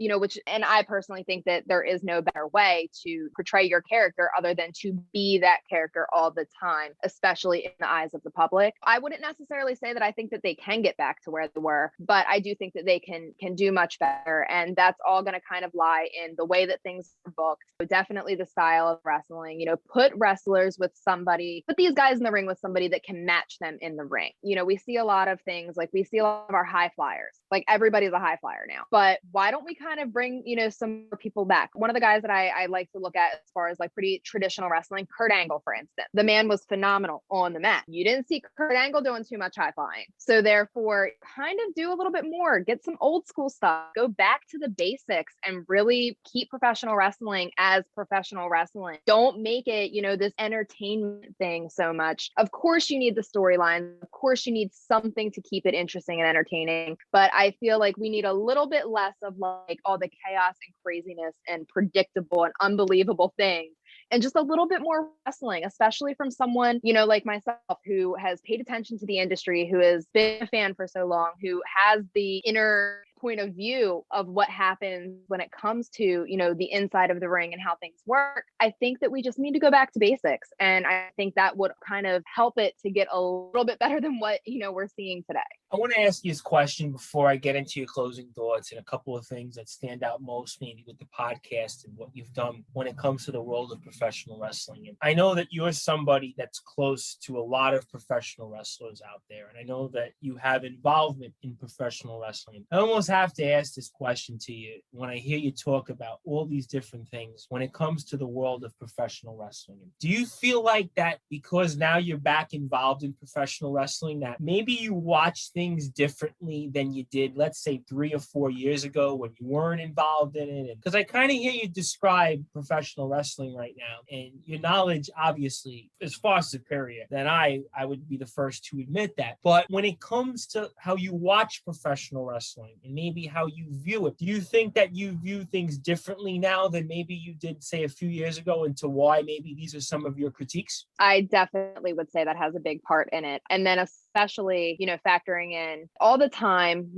and I personally think that there is no better way to portray your character other than to be that character all the time, especially in the eyes of the public. I wouldn't necessarily say that I think that they can get back to where they were, but I do think that they can do much better. And that's all going to kind of lie in the way that things are booked. So definitely the style of wrestling, put wrestlers with somebody, put these guys in the ring with somebody that can match them in the ring. We see a lot of things, like we see a lot of our high flyers, like everybody's a high flyer now, but why don't we kind of bring, some more people back? One of the guys that I like to look at as far as like pretty traditional wrestling, Kurt Angle, for instance, the man was phenomenal on the mat. You didn't see Kurt Angle doing too much high flying. So therefore, kind of do a little bit more, get some old school stuff, go back to the basics and really keep professional wrestling as professional wrestling. Don't make it, this entertainment thing so much. Of course, you need the storyline. Of course, you need something to keep it interesting and entertaining. But I feel like we need a little bit less of like all the chaos and craziness and predictable and unbelievable things, and just a little bit more wrestling, especially from someone, like myself, who has paid attention to the industry, who has been a fan for so long, who has the inner point of view of what happens when it comes to, the inside of the ring and how things work, I think that we just need to go back to basics. And I think that would kind of help it to get a little bit better than what, we're seeing today. I want to ask you this question before I get into your closing thoughts and a couple of things that stand out most, maybe with the podcast and what you've done when it comes to the world of professional wrestling. And I know that you're somebody that's close to a lot of professional wrestlers out there. And I know that you have involvement in professional wrestling. I almost have to ask this question to you when I hear you talk about all these different things when it comes to the world of professional wrestling. Do you feel like that because now you're back involved in professional wrestling, that maybe you watch things differently than you did, let's say 3 or 4 years ago when you weren't involved in it? Because I kind of hear you describe professional wrestling right now, and your knowledge obviously is far superior than I would be the first to admit that. But when it comes to how you watch professional wrestling and maybe how you view it, do you think that you view things differently now than maybe you did, say, a few years ago, and to why maybe these are some of your critiques? I definitely would say that has a big part in it. And then especially, factoring in all the time,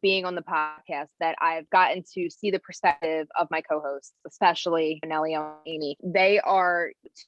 being on the podcast, that I've gotten to see the perspective of my co-hosts, especially Nelly and Amy. They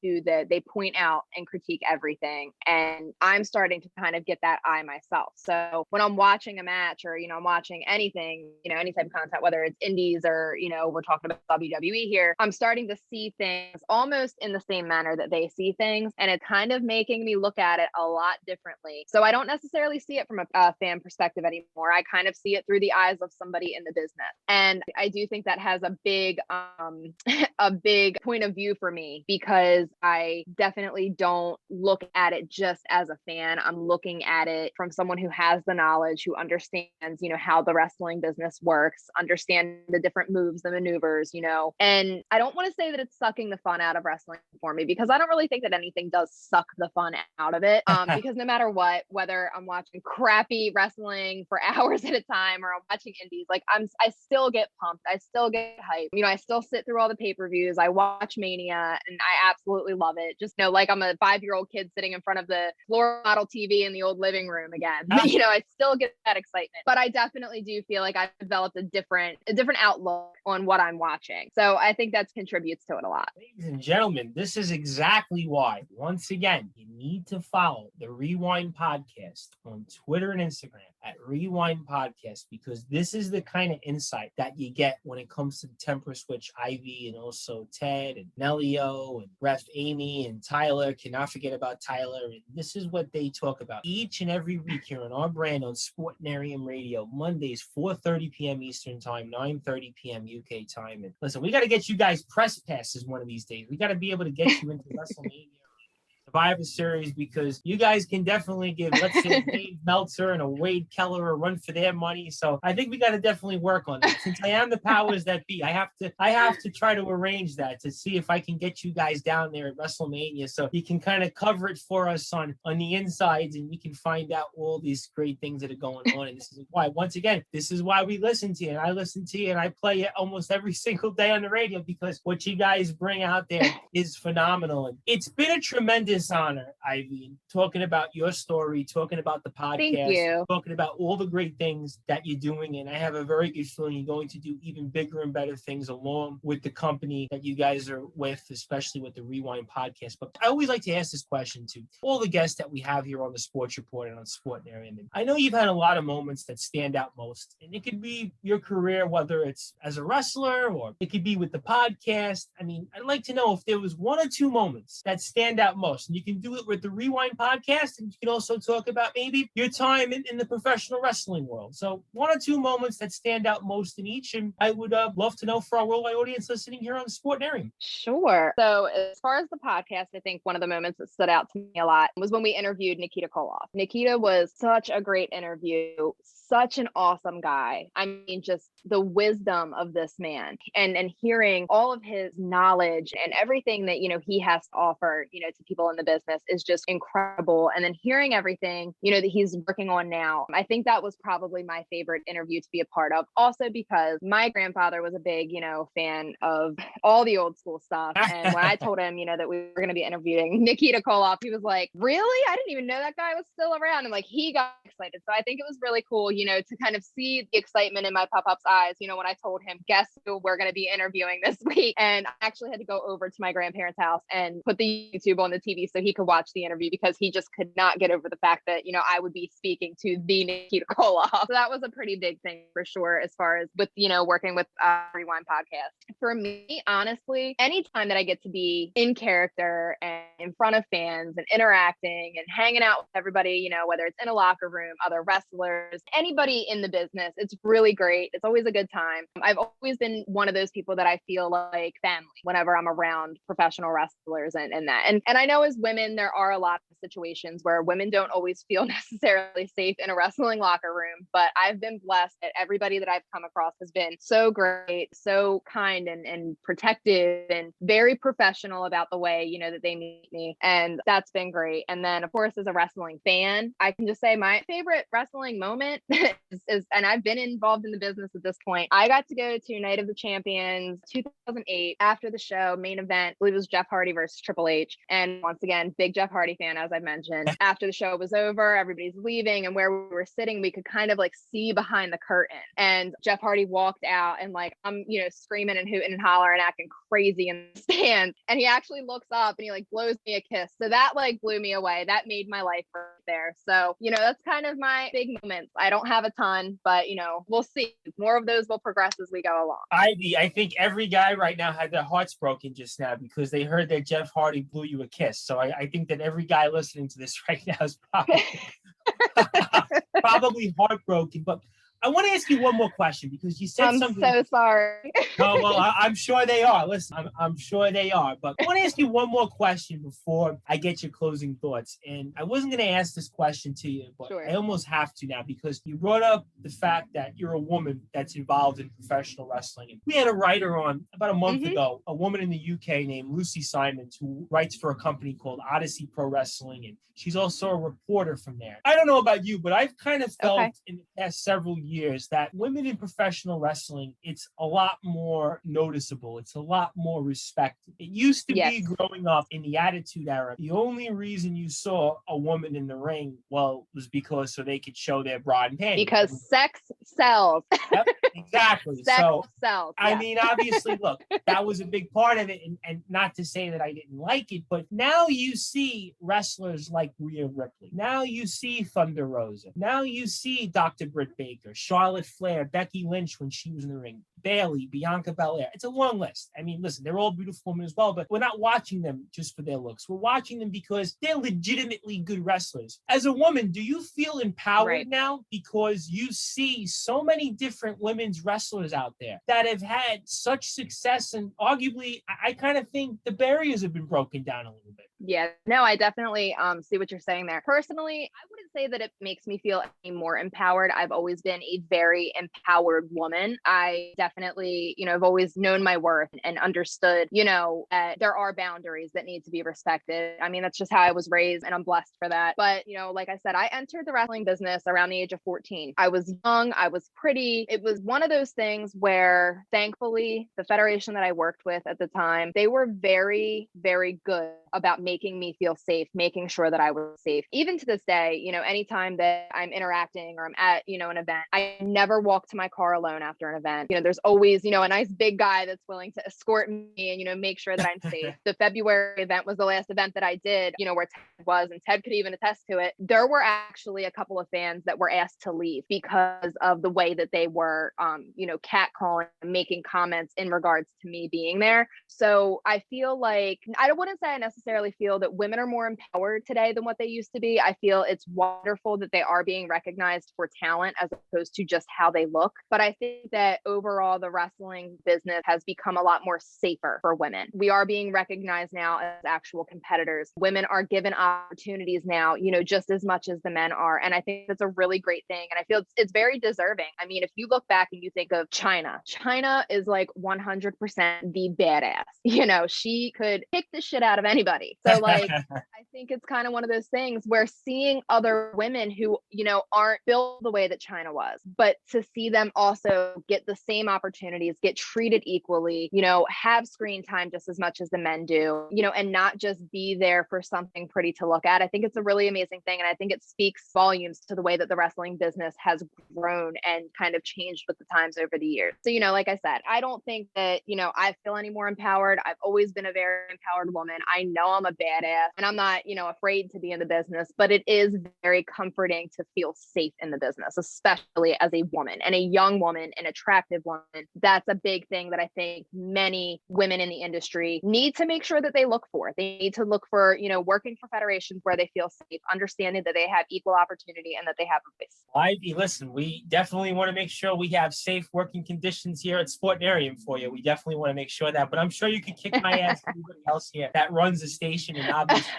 they point out and critique everything. And I'm starting to kind of get that eye myself. So when I'm watching a match or, I'm watching anything, any type of content, whether it's indies or, we're talking about WWE here, I'm starting to see things almost in the same manner that they see things. And it's kind of making me look at it a lot differently. So I don't necessarily see it from a fan perspective anymore. I kind of see it through the eyes of somebody in the business. And I do think that has a big, a big point of view for me, because I definitely don't look at it just as a fan. I'm looking at it from someone who has the knowledge, who understands, how the wrestling business works, understand the different moves, the maneuvers, and I don't want to say that it's sucking the fun out of wrestling for me, because I don't really think that anything does suck the fun out of it. Because no matter what, whether I'm watching crappy wrestling for hours at a time or I'm watching indies, like I still get pumped. I still get hyped. I still sit through all the pay-per-views. I watch Mania and I absolutely love it. Just like I'm a 5-year-old kid sitting in front of the floor model TV in the old living room again. I still get that excitement, but I definitely do feel like I've developed a different outlook on what I'm watching. So I think that contributes to it a lot. Ladies and gentlemen, this is exactly why, once again, you need to follow the Rewind Podcast on Twitter and Instagram at Rewind Podcast, because this is the kind of insight that you get when it comes to the Temptress, which Ivy and also Ted and Nellio and Ref Amy and Tyler, cannot forget about Tyler. And this is what they talk about each and every week here on our brand on Sportnarium Radio, Mondays, 4:30 p.m. Eastern Time, 9:30 p.m. UK time. And listen, we got to get you guys press passes one of these days. We got to be able to get you into WrestleMania, Survivor Series, because you guys can definitely give, let's say, Dave Meltzer and a Wade Keller a run for their money. So I think we got to definitely work on that. Since I am the powers that be, I have to try to arrange that to see if I can get you guys down there at WrestleMania, so you can kind of cover it for us on the insides, and we can find out all these great things that are going on. And this is why, once again, this is why we listen to you, and I listen to you, and I play it almost every single day on the radio, because what you guys bring out there is phenomenal. And it's been a tremendous honor, Ivy, talking about your story, talking about the podcast, Thank you. talking about all the great things that you're doing. And I have a very good feeling you're going to do even bigger and better things along with the company that you guys are with, especially with the Rewind Podcast. But I always like to ask this question to all the guests that we have here on the Sports Report and on Sportnarium. And I know you've had a lot of moments that stand out most, and it could be your career, whether it's as a wrestler or it could be with the podcast. I mean, I'd like to know if there was 1 or 2 moments that stand out most. And you can do it with the Rewind Podcast, and you can also talk about maybe your time in the professional wrestling world. So 1 or 2 moments that stand out most in each, and I would love to know for our worldwide audience listening here on the Sportnarium. Sure. So as far as the podcast, I think one of the moments that stood out to me a lot was when we interviewed Nikita Koloff. Nikita was such a great interview, such an awesome guy. I mean, just the wisdom of this man and hearing all of his knowledge and everything that, he has to offer, to people in the business is just incredible. And then hearing everything, that he's working on now, I think that was probably my favorite interview to be a part of. Also because my grandfather was a big, fan of all the old school stuff. And when I told him, that we were going to be interviewing Nikita Koloff, he was like, really? I didn't even know that guy was still around. And like, he got excited. So I think it was really cool, to kind of see the excitement in my pop-up's eyes, when I told him, guess who we're going to be interviewing this week. And I actually had to go over to my grandparents' house and put the YouTube on the TV so he could watch the interview, because he just could not get over the fact that, I would be speaking to the Nikita Koloff. So that was a pretty big thing for sure, as far as with, working with Rewind Podcast. For me, honestly, anytime that I get to be in character and in front of fans and interacting and hanging out with everybody, whether it's in a locker room, other wrestlers, anybody in the business, it's really great. It's always a good time. I've always been one of those people that I feel like family whenever I'm around professional wrestlers and that. And I know as women, there are a lot of situations where women don't always feel necessarily safe in a wrestling locker room, but I've been blessed that everybody that I've come across has been so great, so kind and protective and very professional about the way, that they meet me. And that's been great. And then of course, as a wrestling fan, I can just say my favorite wrestling moment is, and I've been involved in the business at this point. I got to go to Night of the Champions 2008 after the show, main event. I believe it was Jeff Hardy versus Triple H. And once again, big Jeff Hardy fan, as I mentioned. After the show was over, everybody's leaving, and where we were sitting, we could kind of like see behind the curtain. And Jeff Hardy walked out, and like I'm, screaming and hooting and hollering, acting crazy in the stands. And he actually looks up and he like blows me a kiss. So that like blew me away. That made my life right there. So, that's kind of my big moments. I don't have a ton, but we'll see. More of those will progress as we go along. I think every guy right now had their hearts broken just now because they heard that Jeff Hardy blew you a kiss. So I think that every guy listening to this right now is probably probably heartbroken. But I want to ask you one more question, because you said something. I'm so sorry. Oh, well, I'm sure they are. Listen, I'm sure they are. But I want to ask you one more question before I get your closing thoughts. And I wasn't going to ask this question to you, but Sure. I almost have to now, because you brought up the fact that you're a woman that's involved in professional wrestling. And we had a writer on about a month ago, a woman in the UK named Lucy Simons, who writes for a company called Odyssey Pro Wrestling. And she's also a reporter from there. I don't know about you, but I've kind of felt in the past several years that women in professional wrestling, it's a lot more noticeable. It's a lot more respected. It used to be, growing up in the Attitude Era, the only reason you saw a woman in the ring, well, was because so they could show their bra and panties. Because sex sells. Yep, exactly. Sex sells. I mean, obviously, look, that was a big part of it. And not to say that I didn't like it, but now you see wrestlers like Rhea Ripley. Now you see Thunder Rosa. Now you see Dr. Britt Baker, Charlotte Flair, Becky Lynch when she was in the ring, Bayley, Bianca Belair. It's a long list. I mean, listen, they're all beautiful women as well, but we're not watching them just for their looks. We're watching them because they're legitimately good wrestlers. As a woman, do you feel empowered now because you see so many different women's wrestlers out there that have had such success, and arguably, I kind of think the barriers have been broken down a little bit? Yeah, no, I definitely see what you're saying there. Personally, I wouldn't say that it makes me feel any more empowered. I've always been a very empowered woman. I definitely, I've always known my worth and understood, there are boundaries that need to be respected. I mean, that's just how I was raised, and I'm blessed for that. But, like I said, I entered the wrestling business around the age of 14. I was young, I was pretty. It was one of those things where, thankfully, the federation that I worked with at the time, they were very, very good about making me feel safe, making sure that I was safe. Even to this day, anytime that I'm interacting or I'm at, an event, I never walk to my car alone after an event. There's always, a nice big guy that's willing to escort me and, make sure that I'm safe. The February event was the last event that I did, where Ted was, and Ted could even attest to it. There were actually a couple of fans that were asked to leave because of the way that they were, catcalling, making comments in regards to me being there. So I feel like, I wouldn't say I necessarily feel that women are more empowered today than what they used to be. I feel it's why wonderful that they are being recognized for talent as opposed to just how they look. But I think that overall, the wrestling business has become a lot more safer for women. We are being recognized now as actual competitors. Women are given opportunities now, just as much as the men are. And I think that's a really great thing. And I feel it's very deserving. I mean, if you look back and you think of China is like 100% the badass. She could kick the shit out of anybody. So like, I think it's kind of one of those things where seeing other women who, aren't built the way that China was, but to see them also get the same opportunities, get treated equally, have screen time just as much as the men do, and not just be there for something pretty to look at. I think it's a really amazing thing. And I think it speaks volumes to the way that the wrestling business has grown and kind of changed with the times over the years. So, like I said, I don't think that, I feel any more empowered. I've always been a very empowered woman. I know I'm a badass and I'm not, afraid to be in the business, but it is very comforting to feel safe in the business, especially as a woman and a young woman, an attractive woman. That's a big thing that I think many women in the industry need to make sure that they look for. They need to look for, working for federations where they feel safe, understanding that they have equal opportunity and that they have a voice. Ivy, listen, we definitely want to make sure we have safe working conditions here at Sportnarium for you. We definitely want to make sure that, but I'm sure you can kick my ass and anybody else here that runs the station. And obviously,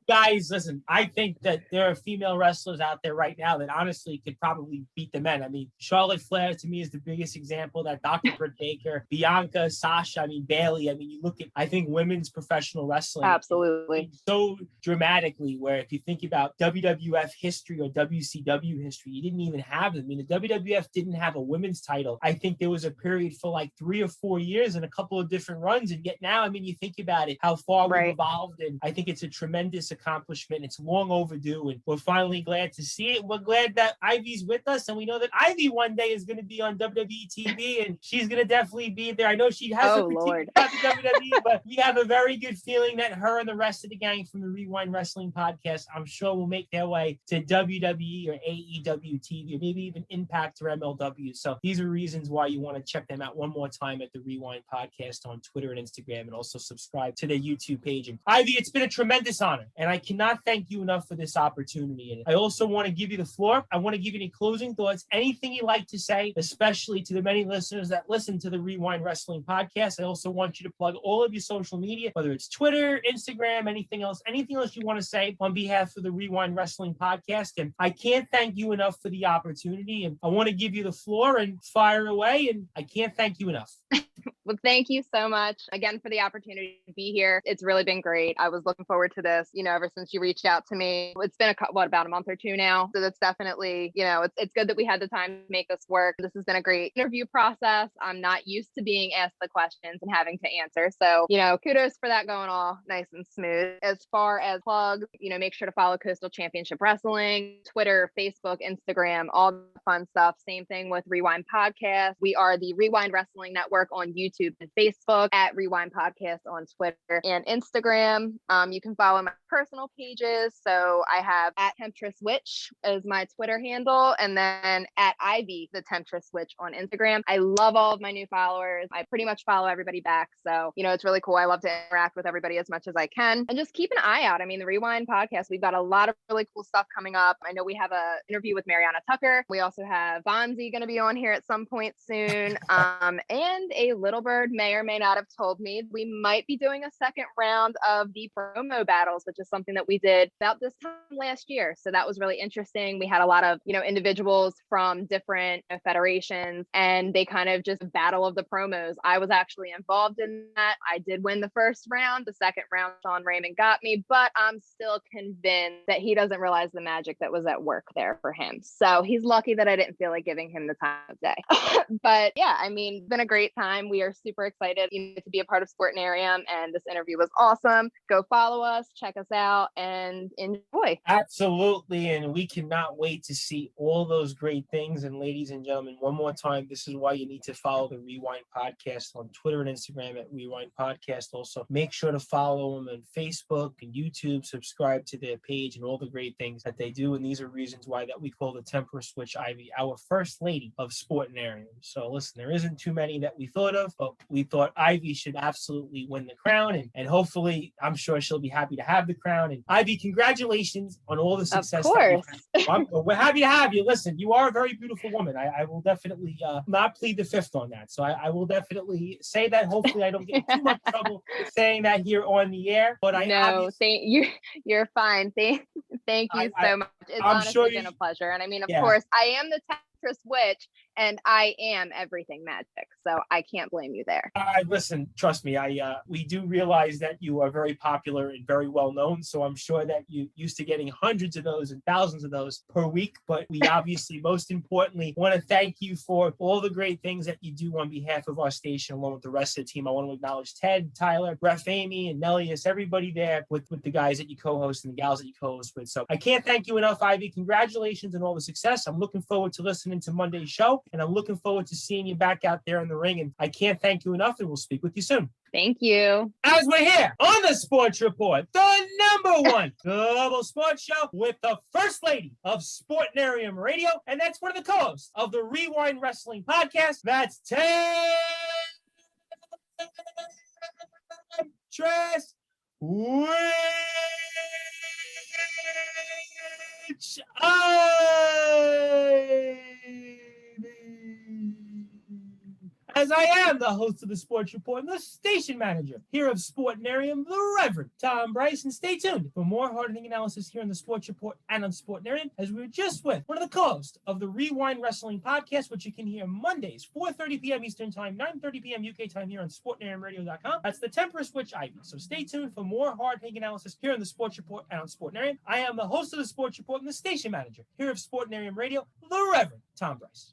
guys, listen, I think that there are female wrestlers out there right now that honestly could probably beat the men. I mean, Charlotte Flair to me is the biggest example. That Dr. Britt Baker, Bianca, Sasha, Bailey. You look at, I think women's professional wrestling. Absolutely. So dramatically, where if you think about WWF history or WCW history, you didn't even have them. The WWF didn't have a women's title. I think there was a period for like 3 or 4 years and a couple of different runs. And yet now, you think about it, how far we've evolved. And I think it's a tremendous accomplishment. It's long overdue. And we're finally glad to see it. We're glad that Ivy's with us. And we know that Ivy one day is going to be on WWE TV and she's going to definitely be there. I know she has a critique about the WWE, but we have a very good feeling that her and the rest of the gang from the Rewind Wrestling Podcast, I'm sure will make their way to WWE or AEW TV, or maybe even Impact or MLW. So these are reasons why you want to check them out one more time at the Rewind Podcast on Twitter and Instagram, and also subscribe to their YouTube page. And Ivy, it's been a tremendous honor, and I cannot thank you enough for this opportunity. And I also want to give you the floor. I want to give you any closing thoughts, anything you like to say, especially to the many listeners that listen to the Rewind Wrestling Podcast. I also want you to plug all of your social media, whether it's Twitter, Instagram, anything else you want to say on behalf of the Rewind Wrestling Podcast. And I can't thank you enough for the opportunity. And I want to give you the floor and fire away. And I can't thank you enough. Well, thank you so much again for the opportunity to be here. It's really been great. I was looking forward to this, ever since you reached out to me. It's been about a month or two now. So that's definitely, it's good that we had the time to make this work. This has been a great interview process. I'm not used to being asked the questions and having to answer. So, kudos for that going all nice and smooth. As far as plugs, make sure to follow Coastal Championship Wrestling, Twitter, Facebook, Instagram, all the fun stuff. Same thing with Rewind Podcast. We are the Rewind Wrestling Network on YouTube and Facebook, at Rewind Podcast on Twitter and Instagram. You can follow my personal pages. So I have at Temptress Witch as my Twitter handle, and then at Ivy the Temptress Witch on Instagram. I love all of my new followers. I pretty much follow everybody back. So, it's really cool. I love to interact with everybody as much as I can, and just keep an eye out. The Rewind Podcast, we've got a lot of really cool stuff coming up. I know we have a interview with Mariana Tucker. We also have Bonzi going to be on here at some point soon. And a little bird may or may not have told me we might be doing a second round of the promo battles, which is something that we did about this time last year. So that was really interesting. We had a lot of, individuals from different federations, and they kind of just battle of the promos. I was actually involved in that. I did win the first round. The second round, Sean Raymond got me, but I'm still convinced that he doesn't realize the magic that was at work there for him. So he's lucky that I didn't feel like giving him the time of day. But yeah, it's been a great time. We are super excited to be a part of Sportnarium, and this interview was awesome. Go follow us, check us out, and enjoy. Absolutely. And we cannot wait to see all those great things. And ladies and gentlemen, one more time, this is why you need to follow the Rewind Podcast on Twitter and Instagram at Rewind Podcast. Also, make sure to follow them on Facebook and YouTube, subscribe to their page and all the great things that they do. And these are reasons why that we call the Temptress Witch Ivy our first lady of Sportnarium. So listen, there isn't too many that we thought of, but we thought Ivy should absolutely win the crown, and hopefully, I'm sure she'll be happy to have the crown. And Ivy, congratulations on all the success. Of course. We're happy to have you. Listen, you are a very beautiful woman. I will definitely not plead the fifth on that. So I will definitely say that. Hopefully, I don't get in too much trouble saying that here on the air. But you're fine. Thank you so much. It's honestly been a pleasure. And I mean, of course, I am the Temptress witch, and I am everything magic. So I can't blame you there. Listen, trust me, we do realize that you are very popular and very well known. So I'm sure that you used to getting hundreds of those and thousands of those per week. But we obviously, most importantly, want to thank you for all the great things that you do on behalf of our station, along with the rest of the team. I want to acknowledge Ted, Tyler, Ref Amy, and Nellius, everybody there with the guys that you co-host and the gals that you co-host with. So I can't thank you enough, Ivy. Congratulations on all the success. I'm looking forward to listening to Monday's show, and I'm looking forward to seeing you back out there in the ring. And I can't thank you enough, and we'll speak with you soon. Thank you. As we're here on the Sports Report, the number one global sports show with the First Lady of Sportnarium Radio, and that's one of the co-hosts of the Rewind Wrestling Podcast. That's Temptress, which as I am the host of the Sports Report and the station manager here of Sportnarium, the Reverend Tom Bryce. And stay tuned for more hard-hitting analysis here in the Sports Report and on Sportnarium, as we were just with one of the co-hosts of the Rewind Wrestling Podcast, which you can hear Mondays, 4:30 p.m. Eastern Time, 9:30 p.m. UK time here on SportnariumRadio.com. That's the Temptress Witch Ivy. So stay tuned for more hard-hitting analysis here in the Sports Report and on Sportnarium. I am the host of the Sports Report and the station manager here of Sportnarium Radio, the Reverend Tom Bryce.